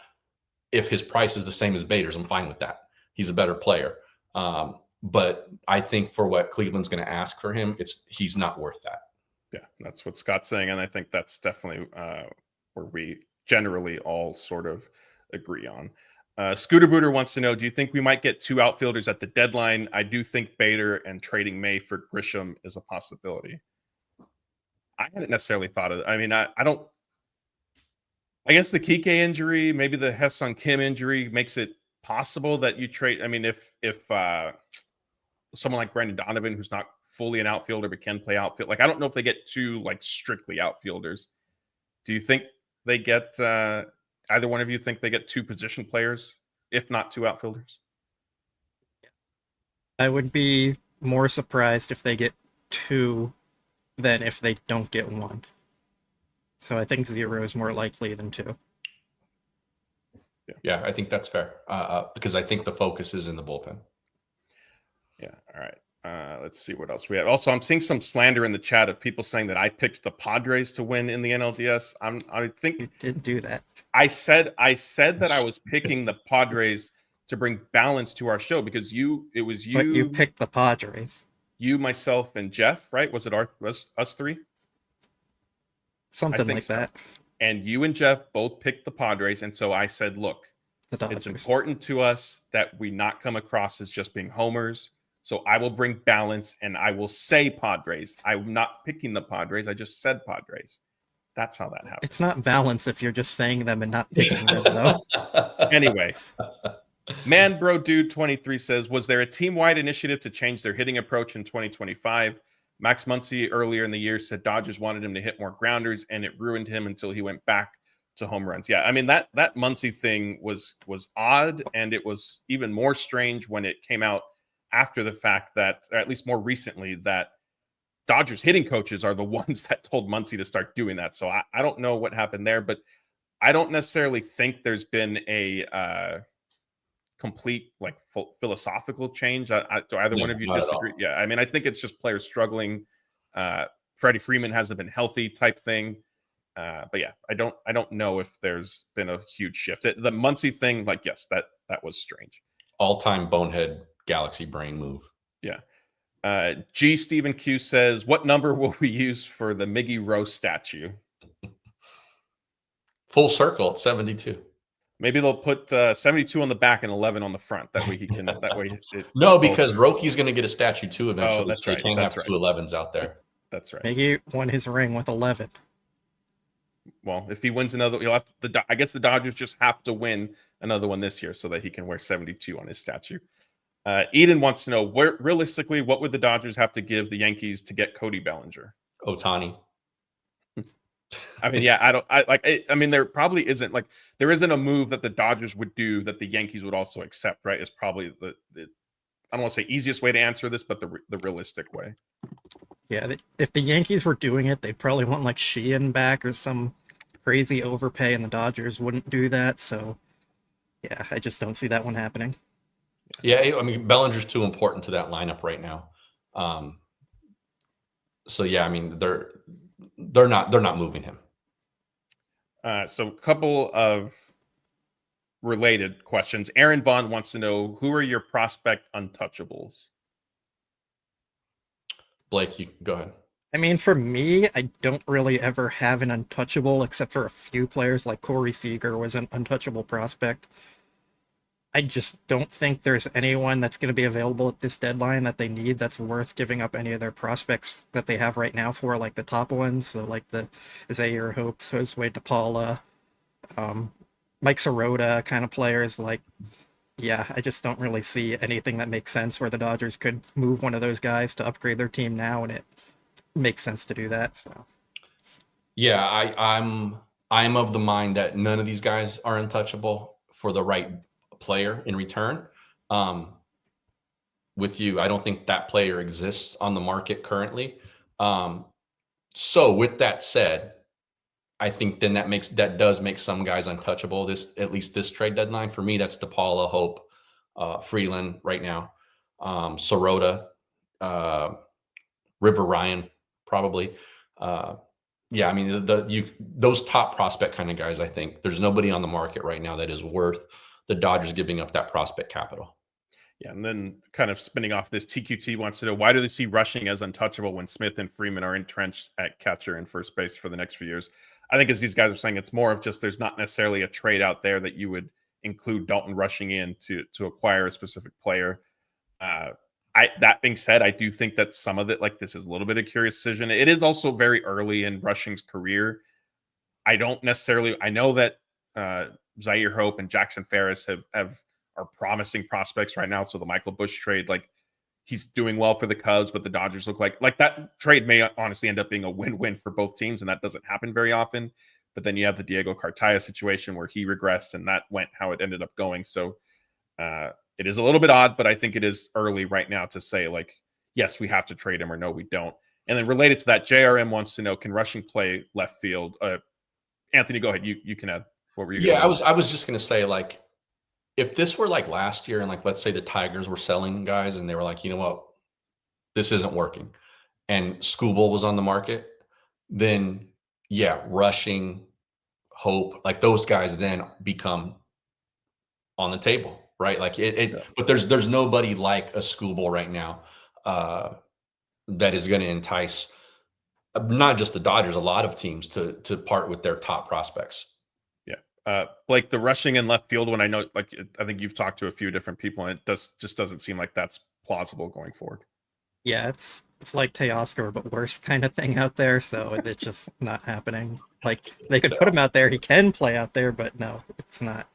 if his price is the same as Bader's. I'm fine with that. He's a better player. But I think for what Cleveland's going to ask for him, he's not worth that. Yeah, that's what Scott's saying, and I think that's definitely where we generally all sort of agree on. Scooter Booter wants to know, do you think we might get 2 outfielders at the deadline? I do think Bader and trading May for Grisham is a possibility. I hadn't necessarily thought of it. I mean, I guess the Kiké injury, maybe the Hyeseong Kim injury makes it possible that you trade. I mean, if someone like Brendan Donovan, who's not fully an outfielder but can play outfield, like I don't know if they get 2 like strictly outfielders. Do you think they get either one of you think they get 2 position players, if not 2 outfielders? I would be more surprised if they get 2 than if they don't get 1. So I think 0 is more likely than 2. Yeah, I think that's fair because I think the focus is in the bullpen. Yeah, all right. Let's see what else we have. Also, I'm seeing some slander in the chat of people saying that I picked the Padres to win in the NLDS. I think you didn't do that. I said that I was picking the Padres to bring balance to our show because it was you. But you picked the Padres. You, myself, and Jeff, right? Was it us 3? Something like that. And you and Jeff both picked the Padres, and so I said, look, it's important to us that we not come across as just being homers. So I will bring balance, and I will say Padres. I'm not picking the Padres. I just said Padres. That's how that happened. It's not balance if you're just saying them and not picking them, though. Anyway, Man Bro Dude 23 says, was there a team-wide initiative to change their hitting approach in 2025? Max Muncy earlier in the year said Dodgers wanted him to hit more grounders, and it ruined him until he went back to home runs. Yeah, I mean, that Muncy thing was odd, and it was even more strange when it came out after the fact that, or at least more recently, that Dodgers hitting coaches are the ones that told Muncy to start doing that. So I don't know what happened there, but I don't necessarily think there's been a complete like philosophical change. Do either one of you disagree? Yeah, I mean, I think it's just players struggling. Freddie Freeman hasn't been healthy type thing. But yeah, I don't know if there's been a huge shift. The Muncy thing, like, yes, that was strange. All-time bonehead Galaxy brain move. Yeah. G. Stephen Q says, what number will we use for the Miggy Rose statue? Full circle at 72. Maybe they'll put 72 on the back and 11 on the front. That way he can. No, because Rocky's going to get a statue too eventually. Oh, that's so right. You can't have 2 11s out there. That's right. Miggy won his ring with 11. Well, if he wins another, you'll have to. I guess the Dodgers just have to win another one this year so that he can wear 72 on his statue. Eden wants to know, realistically, what would the Dodgers have to give the Yankees to get Cody Bellinger? Otani. I mean, yeah, I mean, there probably isn't there isn't a move that the Dodgers would do that the Yankees would also accept, right? Is probably the I don't want to say easiest way to answer this, but the realistic way. Yeah, if the Yankees were doing it, they'd probably want like Sheehan back or some crazy overpay, and the Dodgers wouldn't do that. So, yeah, I just don't see that one happening. Yeah, I mean, Bellinger's too important to that lineup right now. So yeah, I mean, they're not moving him. So a couple of related questions. Aaron Vaughn wants to know, who are your prospect untouchables? Blake, you go ahead. I mean, for me, I don't really ever have an untouchable except for a few players like Corey Seager was an untouchable prospect. I just don't think there's anyone that's going to be available at this deadline that they need that's worth giving up any of their prospects that they have right now for, like the top ones. So like the Zaire Hopes, Josue DePaula, Mike Sirota kind of players. Like, yeah, I just don't really see anything that makes sense where the Dodgers could move one of those guys to upgrade their team now, and it makes sense to do that. So Yeah, I'm of the mind that none of these guys are untouchable for the right player in return. With you, I don't think that player exists on the market currently. So with that said, I think then that does make some guys untouchable. At least this trade deadline for me, that's DePaula, Hope, Freeland right now, Sirota, River Ryan, probably. Yeah, I mean those top prospect kind of guys. I think there's nobody on the market right now that is worth the Dodgers giving up that prospect capital. Yeah, and then kind of spinning off this, TQT wants to know, why do they see rushing as untouchable when Smith and Freeman are entrenched at catcher and first base for the next few years? I think, as these guys are saying, it's more of just there's not necessarily a trade out there that you would include Dalton rushing in to acquire a specific player. That being said, I do think that some of it, like, this is a little bit of a curious decision. It is also very early in Rushing's career. I know that Zaire Hope and Jackson Ferris are promising prospects right now. So the Michael Busch trade, like, he's doing well for the Cubs, but the Dodgers look like that trade may honestly end up being a win-win for both teams, and that doesn't happen very often. But then you have the Diego Cartaya situation where he regressed, and that went how it ended up going. So it is a little bit odd, but I think it is early right now to say, like, yes, we have to trade him, or no, we don't. And then related to that, JRM wants to know, can Rushing play left field? Anthony, go ahead. You can add. What were you? Yeah, I was just going to say, like, if this were like last year and, like, let's say the Tigers were selling guys and they were like, you know what, this isn't working, and Skubal was on the market, then yeah, Rushing, Hope, like those guys then become on the table, right? Like but there's nobody like a Skubal right now that is going to entice not just the Dodgers, a lot of teams to part with their top prospects. Blake, the rushing in left field, when I know, like, I think you've talked to a few different people, and it just doesn't seem like that's plausible going forward. Yeah, it's like Teoscar, but worse kind of thing out there. So it's just not happening. Like, they could put him out there; he can play out there, but no, it's not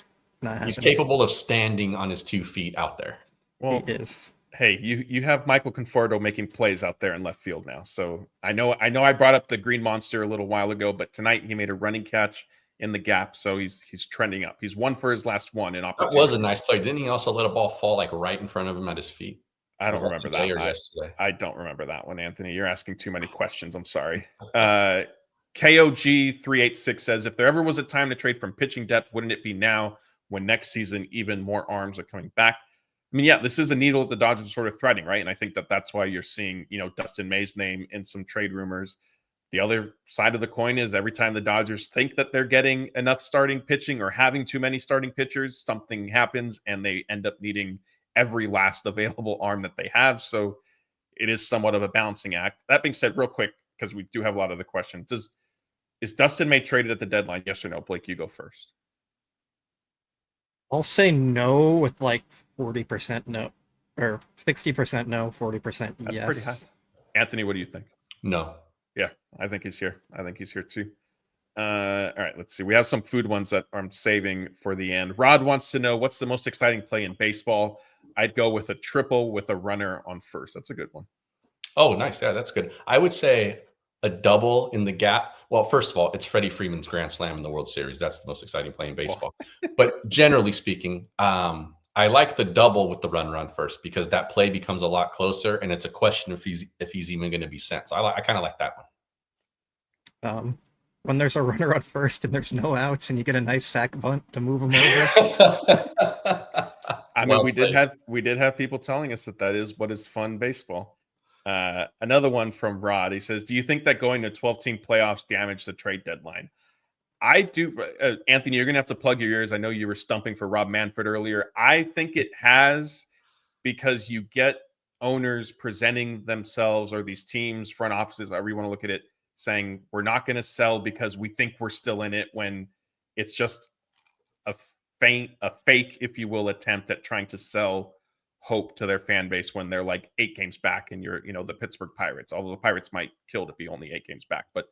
happening. He's capable of standing on his 2 feet out there. Well, he is. Hey, you have Michael Conforto making plays out there in left field now. So I know I brought up the Green Monster a little while ago, but tonight he made a running catch in the gap, so he's trending up. He's 1 for his last 1 in opportunity. That was a nice play. Didn't he also let a ball fall, like, right in front of him at his feet? I don't remember that. I don't remember that one, Anthony. You're asking too many questions. I'm sorry. KOG386 says, if there ever was a time to trade from pitching depth, wouldn't it be now, when next season even more arms are coming back? I mean, yeah, this is a needle that the Dodgers are sort of threading, right? And I think that's why you're seeing, Dustin May's name in some trade rumors. The other side of the coin is, every time the Dodgers think that they're getting enough starting pitching or having too many starting pitchers, something happens and they end up needing every last available arm that they have. So it is somewhat of a balancing act. That being said, real quick, because we do have a lot of the questions, is Dustin May traded at the deadline? Yes or no? Blake, you go first. I'll say no with like 40% no, or 60% no, 40% yes. That's pretty high. Anthony, what do you think? No. Yeah, I think he's here. I think he's here too. All right, let's see. We have some food ones that I'm saving for the end. Rod wants to know, what's the most exciting play in baseball? I'd go with a triple with a runner on first. That's a good one. Oh, nice. Yeah, that's good. I would say a double in the gap. Well, first of all, it's Freddie Freeman's grand slam in the World Series. That's the most exciting play in baseball. But generally speaking, I like the double with the runner on first, because that play becomes a lot closer, and it's a question if he's even going to be sent. So I kind of like that one. When there's a runner on first and there's no outs, and you get a nice sack bunt to move him over. I mean, we did have people telling us that is what is fun baseball. Another one from Rod. He says, do you think that going to 12-team playoffs damaged the trade deadline? I do. Anthony, you're going to have to plug your ears. I know you were stumping for Rob Manfred earlier. I think it has, because you get owners presenting themselves, or these teams, front offices, however you want to look at it, saying we're not going to sell because we think we're still in it, when it's just a fake, if you will, attempt at trying to sell hope to their fan base when they're like 8 games back and you're, the Pittsburgh Pirates, although the Pirates might kill to be only 8 games back, but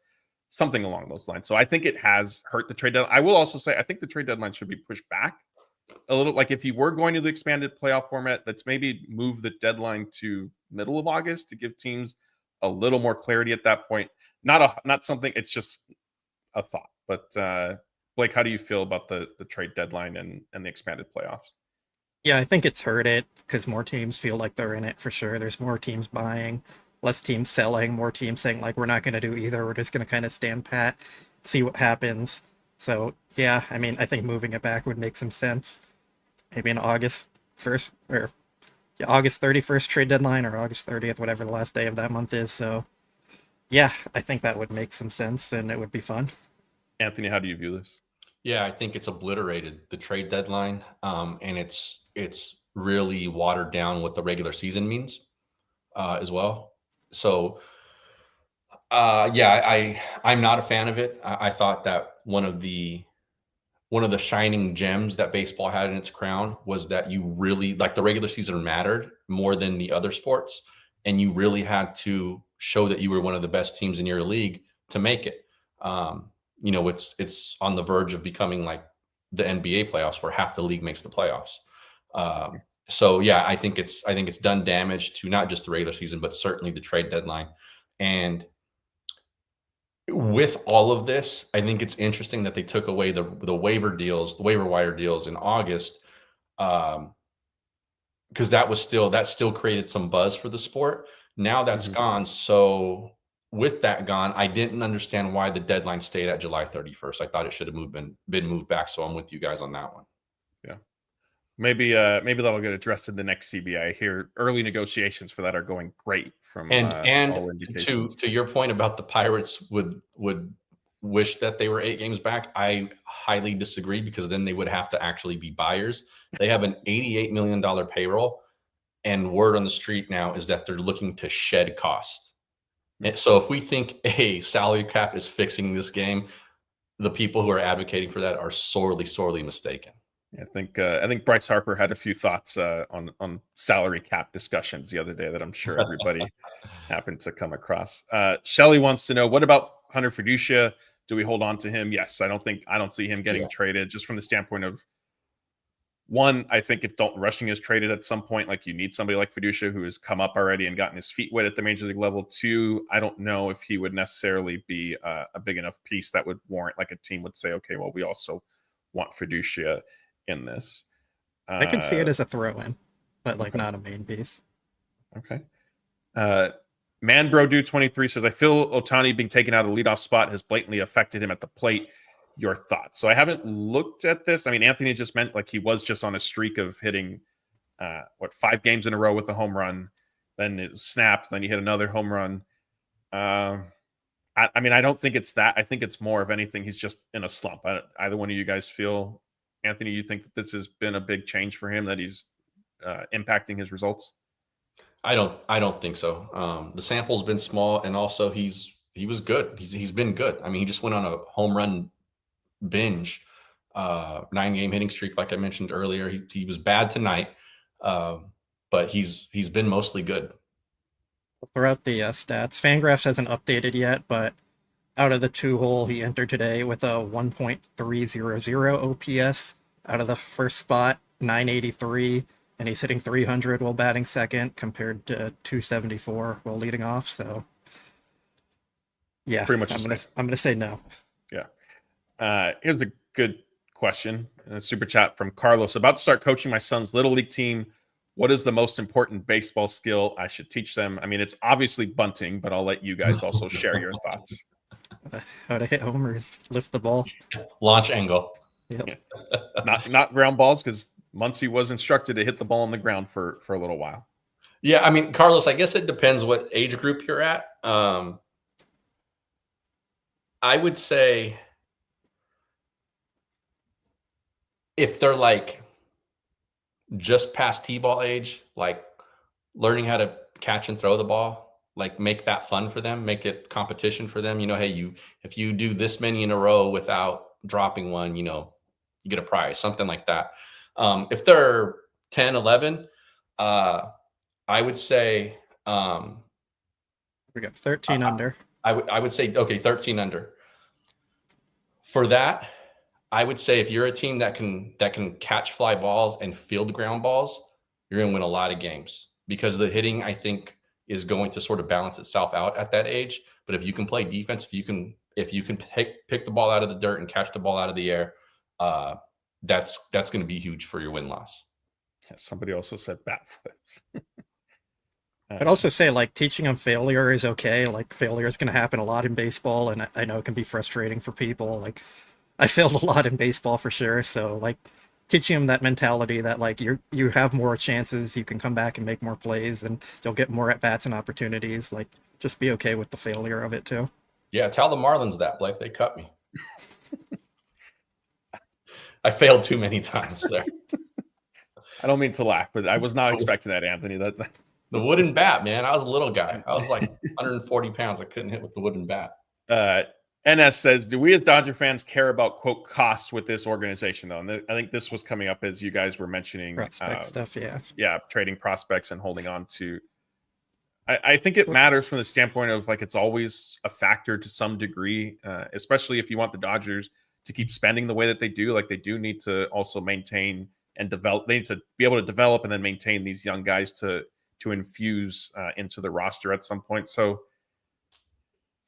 something along those lines. So I think it has hurt the trade deadline. I will also say, I think the trade deadline should be pushed back a little. Like if you were going to the expanded playoff format, let's maybe move the deadline to middle of August to give teams a little more clarity at that point. Not something, it's just a thought. But Blake, how do you feel about the trade deadline and the expanded playoffs? Yeah, I think it's hurt it because more teams feel like they're in it for sure. There's more teams buying, less teams selling, more teams saying like, we're not going to do either. We're just going to kind of stand pat, see what happens. So yeah, I mean, I think moving it back would make some sense. Maybe in August 1st or August 31st trade deadline, or August 30th, whatever the last day of that month is. So yeah, I think that would make some sense and it would be fun. Anthony, how do you view this? Yeah, I think it's obliterated the trade deadline, and it's really watered down what the regular season means as well. So, yeah, I'm not a fan of it. I thought that one of the shining gems that baseball had in its crown was that you really, like, the regular season mattered more than the other sports, and you really had to show that you were one of the best teams in your league to make it. It's on the verge of becoming like the NBA playoffs, where half the league makes the playoffs. So yeah, I think it's done damage to not just the regular season, but certainly the trade deadline. And with all of this, I think it's interesting that they took away the waiver wire deals in August, because that still created some buzz for the sport. Now that's gone. So with that gone, I didn't understand why the deadline stayed at July 31st. I thought it should have been moved back. So I'm with you guys on that one. Yeah. Maybe that'll get addressed in the next CBA. I hear early negotiations for that are going great from and all indications. To your point about the Pirates would wish that they were 8 games back. I highly disagree, because then they would have to actually be buyers. They have an $88 million payroll, and word on the street now is that they're looking to shed cost. And so if we think a salary cap is fixing this game, the people who are advocating for that are sorely, sorely mistaken. I think Bryce Harper had a few thoughts on salary cap discussions the other day that I'm sure everybody happened to come across. Shelly wants to know, what about Hunter Fiducia? Do we hold on to him? Yes, I don't see him getting traded, just from the standpoint of, one, I think if Dalton Rushing is traded at some point, like, you need somebody like Fiducia who has come up already and gotten his feet wet at the major league level. 2, I don't know if he would necessarily be a big enough piece that would warrant, like, a team would say, okay, well, we also want Fiducia in this. I could see it as a throw-in, but like not a main piece. Okay. Manbro23 says, I feel Otani being taken out of the leadoff spot has blatantly affected him at the plate. Your thoughts? So I haven't looked at this. I mean, Anthony just meant like he was just on a streak of hitting 5 games in a row with a home run. Then it snapped. Then he hit another home run. I mean, I don't think it's that. I think it's more of anything, he's just in a slump. Either one of you guys feel, Anthony, you think that this has been a big change for him, that he's impacting his results? I don't think so. The sample's been small, and also he was good. He's been good. I mean, he just went on a home run binge, 9-game hitting streak, like I mentioned earlier. He was bad tonight, but he's been mostly good. Throughout the stats, Fangraphs hasn't updated yet, but out of the 2-hole he entered today with a 1.300 OPS out of the first spot, 983, and he's hitting 300 while batting second compared to 274 while leading off. So yeah, pretty much I'm gonna say no. Yeah. Here's a good question. A super chat from Carlos. About to start coaching my son's little league team. What is the most important baseball skill I should teach them? I mean, it's obviously bunting, but I'll let you guys also share your thoughts. How to hit homers, lift the ball, launch angle. Yep. Yeah. Not ground balls, because Muncy was instructed to hit the ball on the ground for a little while. Yeah, I mean, Carlos, I guess it depends what age group you're at. I would say if they're like just past T-ball age, like learning how to catch and throw the ball, like make that fun for them, make it competition for them. Hey, if you do this many in a row without dropping one, you get a prize, something like that. If they're 10, 11, I would say We got 13 under. I would say, okay, 13 under. For that, I would say if you're a team that can catch fly balls and field ground balls, you're going to win a lot of games, because the hitting, I think, is going to sort of balance itself out at that age. But if you can play defense, if you can pick the ball out of the dirt and catch the ball out of the air, that's going to be huge for your win-loss. Yeah, somebody also said bat flips. I'd also say, like, teaching them failure is okay. Like, failure is going to happen a lot in baseball, and I know it can be frustrating for people. Like, I failed a lot in baseball for sure. So, like, teaching them that mentality that, like, you have more chances, you can come back and make more plays, and you'll get more at bats and opportunities. Like, just be okay with the failure of it too. Yeah, tell the Marlins that, Blake. They cut me. I failed too many times there. I don't mean to laugh, but I was not expecting that, Anthony. The wooden bat, man. I was a little guy. I was like 140 pounds. I couldn't hit with the wooden bat. NS says, do we as Dodger fans care about, quote, costs with this organization, though? And I think this was coming up as you guys were mentioning. Prospect stuff, yeah. Yeah, trading prospects and holding on to. I think it matters from the standpoint of, like, it's always a factor to some degree, especially if you want the Dodgers to keep spending the way that they do. Like, they do need to also maintain and develop. They need to be able to develop and then maintain these young guys to infuse into the roster at some point. So,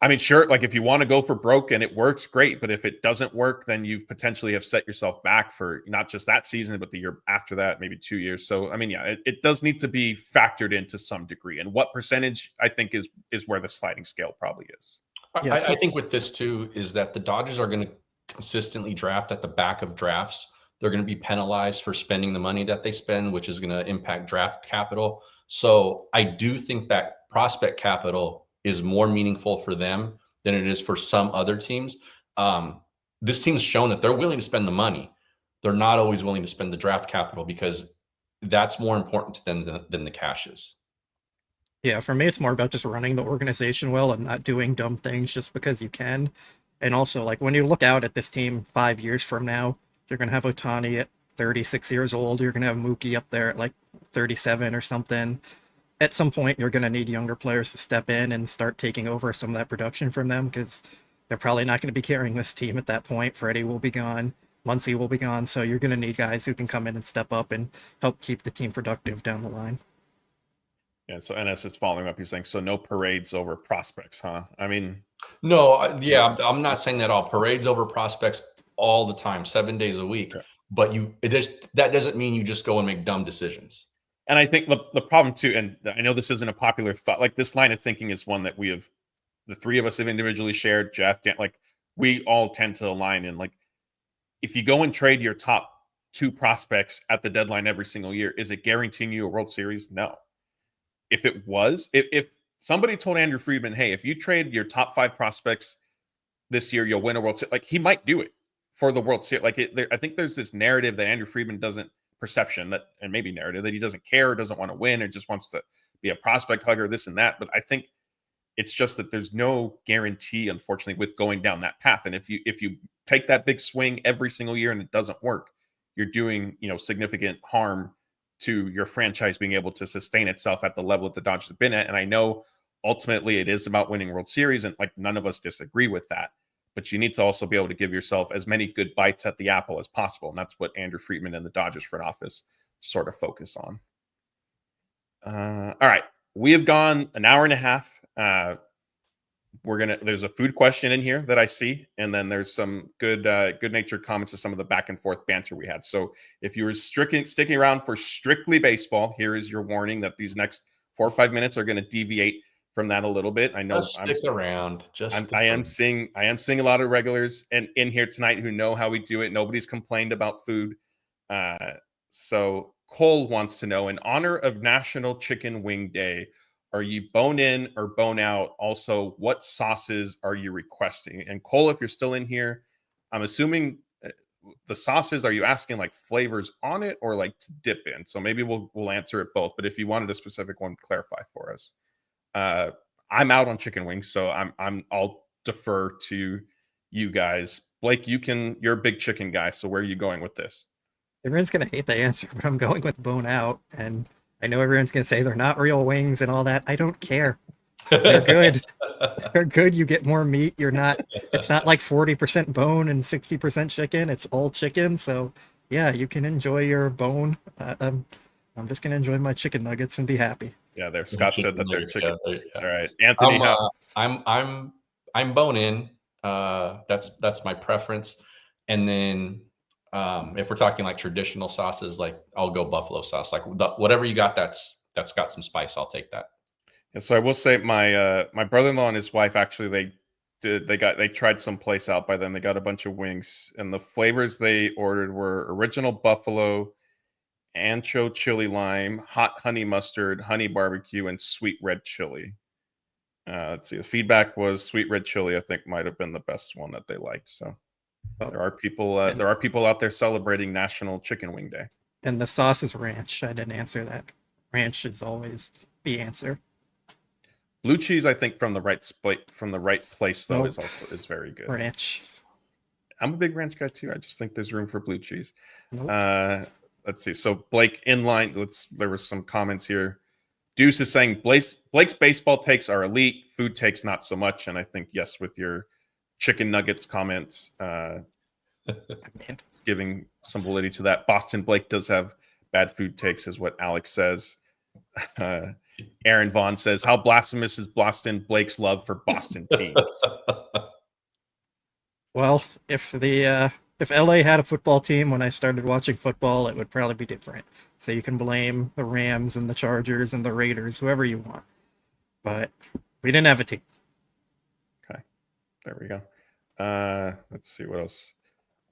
I mean, sure, like, if you want to go for broke and it works, great. But if it doesn't work, then you've potentially have set yourself back for not just that season, but the year after that, maybe 2 years. So, I mean, yeah, it does need to be factored in to some degree. And what percentage, I think, is where the sliding scale probably is. Yeah, I think with this, too, is that the Dodgers are going to consistently draft at the back of drafts. They're going to be penalized for spending the money that they spend, which is going to impact draft capital. So I do think that prospect capital is more meaningful for them than it is for some other teams. This team's shown that they're willing to spend the money. They're not always willing to spend the draft capital, because that's more important to them than the cash is. Yeah, for me, it's more about just running the organization well and not doing dumb things just because you can. And also, like, when you look out at this team 5 years from now, you're going to have Otani at 36 years old. You're going to have Mookie up there at like 37 or something. At some point, you're going to need younger players to step in and start taking over some of that production from them, because they're probably not going to be carrying this team at that point. Freddie will be gone. Muncy will be gone. So you're going to need guys who can come in and step up and help keep the team productive down the line. Yeah, so NS is following up. He's saying, so no parades over prospects, huh? I mean... No, yeah, I'm not saying that all. Parades over prospects all the time, 7 days a week. Okay. But that doesn't mean you just go and make dumb decisions. And I think the problem too, and I know this isn't a popular thought, like, this line of thinking is one that the three of us have individually shared. Jeff, Dan, like, we all tend to align in, like, if you go and trade your top two prospects at the deadline every single year, is it guaranteeing you a World Series? No. If it was, if somebody told Andrew Friedman, hey, if you trade your top 5 prospects this year, you'll win a World Series, like, he might do it for the World Series. Like, I think there's this narrative that Andrew Friedman doesn't, perception that, and maybe narrative, that he doesn't care or doesn't want to win or just wants to be a prospect hugger, this and that. But I think it's just that there's no guarantee, unfortunately, with going down that path. And if you take that big swing every single year and it doesn't work, you're doing, significant harm to your franchise being able to sustain itself at the level that the Dodgers have been at. And I know ultimately it is about winning World Series, and, like, none of us disagree with that. But you need to also be able to give yourself as many good bites at the apple as possible. And that's what Andrew Friedman and the Dodgers front office sort of focus on. All right. We have gone an hour and a half. There's a food question in here that I see. And then there's some good-natured comments to some of the back and forth banter we had. So if you were sticking around for strictly baseball, here is your warning that these next 4 or 5 minutes are going to deviate from that a little bit. I know stick around. I am seeing a lot of regulars in here tonight who know how we do it. Nobody's complained about food. So Cole wants to know, in honor of National Chicken Wing Day, are you bone in or bone out? Also, what sauces are you requesting? And Cole, if you're still in here, I'm assuming the sauces, are you asking like flavors on it or like to dip in? So maybe we'll answer it both. But if you wanted a specific one, clarify for us. I'm out on chicken wings, so I'll defer to you guys. Blake, you're a big chicken guy, so where are you going with this? Everyone's gonna hate the answer, but I'm going with bone out, and I know everyone's gonna say they're not real wings and all that. I don't care. They're good. They're good. You get more meat. It's not like 40% bone and 60% chicken. It's all chicken. So yeah, you can enjoy your bone. I'm just gonna enjoy my chicken nuggets and be happy. Yeah, there. Scott said that they're chicken. That's all right. Anthony, I'm bone in. That's my preference. And then if we're talking like traditional sauces, like I'll go buffalo sauce. Like whatever you got that's got some spice, I'll take that. And so I will say my brother-in-law and his wife actually they tried some place out by them. They got a bunch of wings, and the flavors they ordered were original buffalo, ancho chili lime, hot honey mustard, honey barbecue, and sweet red chili. Let's see. The feedback was sweet red chili, I think, might have been the best one that they liked. So there are people out there celebrating National Chicken Wing Day. And the sauce is ranch. I didn't answer that. Ranch is always the answer. Blue cheese, I think, from the right place though, is very good. Ranch. I'm a big ranch guy too. I just think there's room for blue cheese. Nope. Let's see. So Blake in line. There were some comments here. Deuce is saying Blake's baseball takes are elite. Food takes not so much. And I think yes, with your chicken nuggets comments, it's giving some validity to that. Boston Blake does have bad food takes, is what Alex says. Aaron Vaughn says, how blasphemous is Boston Blake's love for Boston teams? Well, if LA had a football team when I started watching football, it would probably be different. So you can blame the Rams and the Chargers and the Raiders, whoever you want. But we didn't have a team. Okay. There we go. Let's see what else.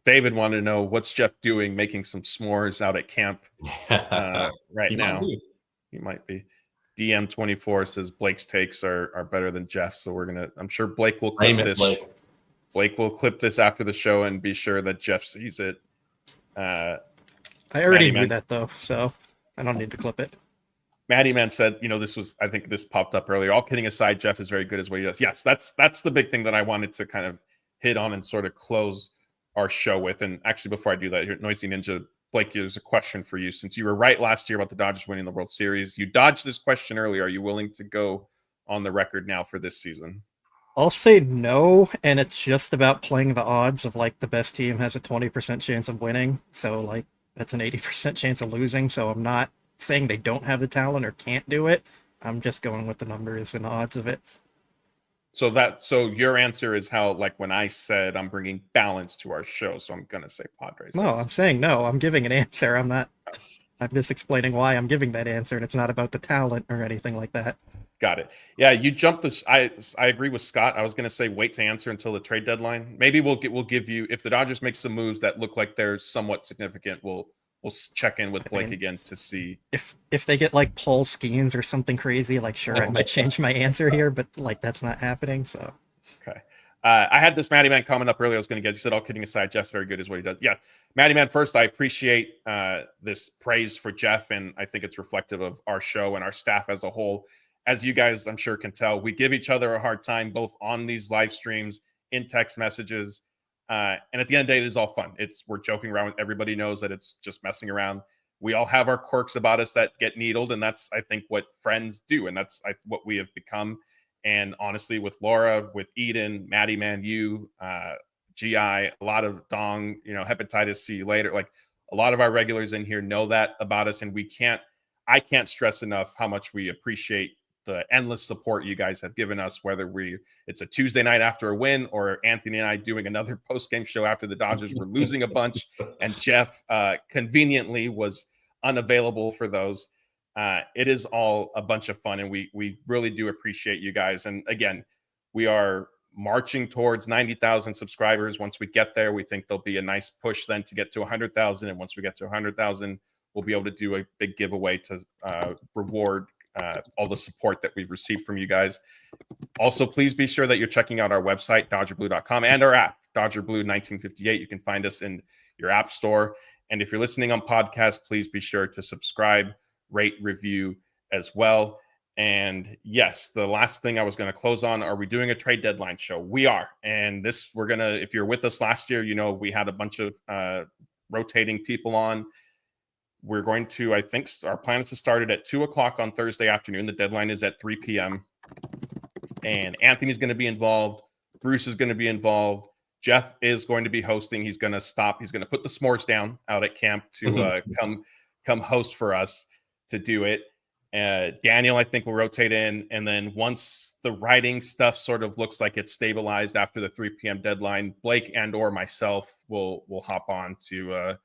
David wanted to know, what's Jeff doing making some s'mores out at camp right now? He might be. DM24 says Blake's takes are better than Jeff's. So I'm sure Blake will clip this. Blake will clip this after the show and be sure that Jeff sees it. I already knew that though, so I don't need to clip it. Maddie Man said, I think this popped up earlier. All kidding aside, Jeff is very good at what he does. Yes, that's the big thing that I wanted to kind of hit on and sort of close our show with. And actually, before I do that, here, Noisy Ninja, Blake, there's a question for you. Since you were right last year about the Dodgers winning the World Series, you dodged this question earlier. Are you willing to go on the record now for this season? I'll say no, and it's just about playing the odds of like the best team has a 20% chance of winning. So like that's an 80% chance of losing. So I'm not saying they don't have the talent or can't do it. I'm just going with the numbers and the odds of it. So your answer is how, like when I said I'm bringing balance to our show, so I'm going to say Padres. No, I'm saying no. I'm giving an answer. I'm just explaining why I'm giving that answer, and it's not about the talent or anything like that. Got it. Yeah, you jumped this. I agree with Scott. I was going to say wait to answer until the trade deadline. Maybe we'll give you, if the Dodgers make some moves that look like they're somewhat significant, we'll check in with Blake again to see if they get like Paul Skeens or something crazy. Like, sure, I might change my answer here, but like that's not happening. So okay. I had this Matty Man comment up earlier. I was going to get. He said, "All kidding aside, Jeff's very good, is what he does." Yeah, Matty Man. First, I appreciate this praise for Jeff, and I think it's reflective of our show and our staff as a whole. As you guys, I'm sure, can tell, we give each other a hard time both on these live streams, in text messages. And at the end of the day, it is all fun. We're joking around. Everybody knows that it's just messing around. We all have our quirks about us that get needled, and that's, I think, what friends do, and that's what we have become. And honestly, with Laura, with Eden, Maddie Man, you, GI, a lot of Dong, hepatitis, see you later. Like a lot of our regulars in here know that about us, and I can't stress enough how much we appreciate the endless support you guys have given us, whether it's a Tuesday night after a win or Anthony and I doing another post-game show after the Dodgers were losing a bunch and Jeff conveniently was unavailable for those. It is all a bunch of fun, and we really do appreciate you guys. And again, we are marching towards 90,000 subscribers. Once we get there, we think there'll be a nice push then to get to 100,000. And once we get to 100,000, we'll be able to do a big giveaway to reward all the support that we've received from you guys. Also, please be sure that you're checking out our website, DodgerBlue.com, and our app, Dodger Blue 1958. You can find us in your app store. And if you're listening on podcast, please be sure to subscribe, rate, review as well. And yes, the last thing I was going to close on, are we doing a trade deadline show? We are. And we're going to, if you're with us last year, we had a bunch of rotating people on. We're going to, I think our plan is to start it at 2:00 on Thursday afternoon. The deadline is at 3 p.m. And Anthony's going to be involved. Bruce is going to be involved. Jeff is going to be hosting. He's going to stop. He's going to put the s'mores down out at camp to come host for us to do it. Daniel, I think, will rotate in. And then once the writing stuff sort of looks like it's stabilized after the 3 p.m. deadline, Blake and or myself will hop on to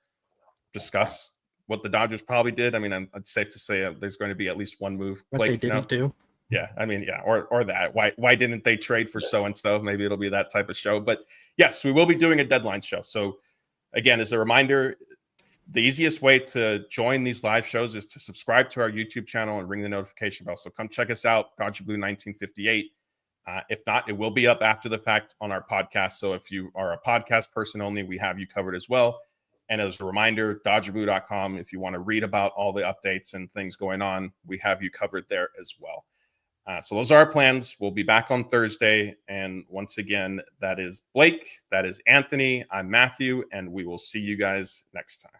discuss what the Dodgers probably did. I mean, it's safe to say there's going to be at least one move. What Blake, they didn't do. Yeah, I mean, yeah, or that. Why didn't they trade for so-and-so? Maybe it'll be that type of show. But yes, we will be doing a deadline show. So again, as a reminder, the easiest way to join these live shows is to subscribe to our YouTube channel and ring the notification bell. So come check us out, Dodger Blue 1958. If not, it will be up after the fact on our podcast. So if you are a podcast person only, we have you covered as well. And as a reminder, DodgerBlue.com, if you want to read about all the updates and things going on, we have you covered there as well. So those are our plans. We'll be back on Thursday. And once again, that is Blake. That is Anthony. I'm Matthew. And we will see you guys next time.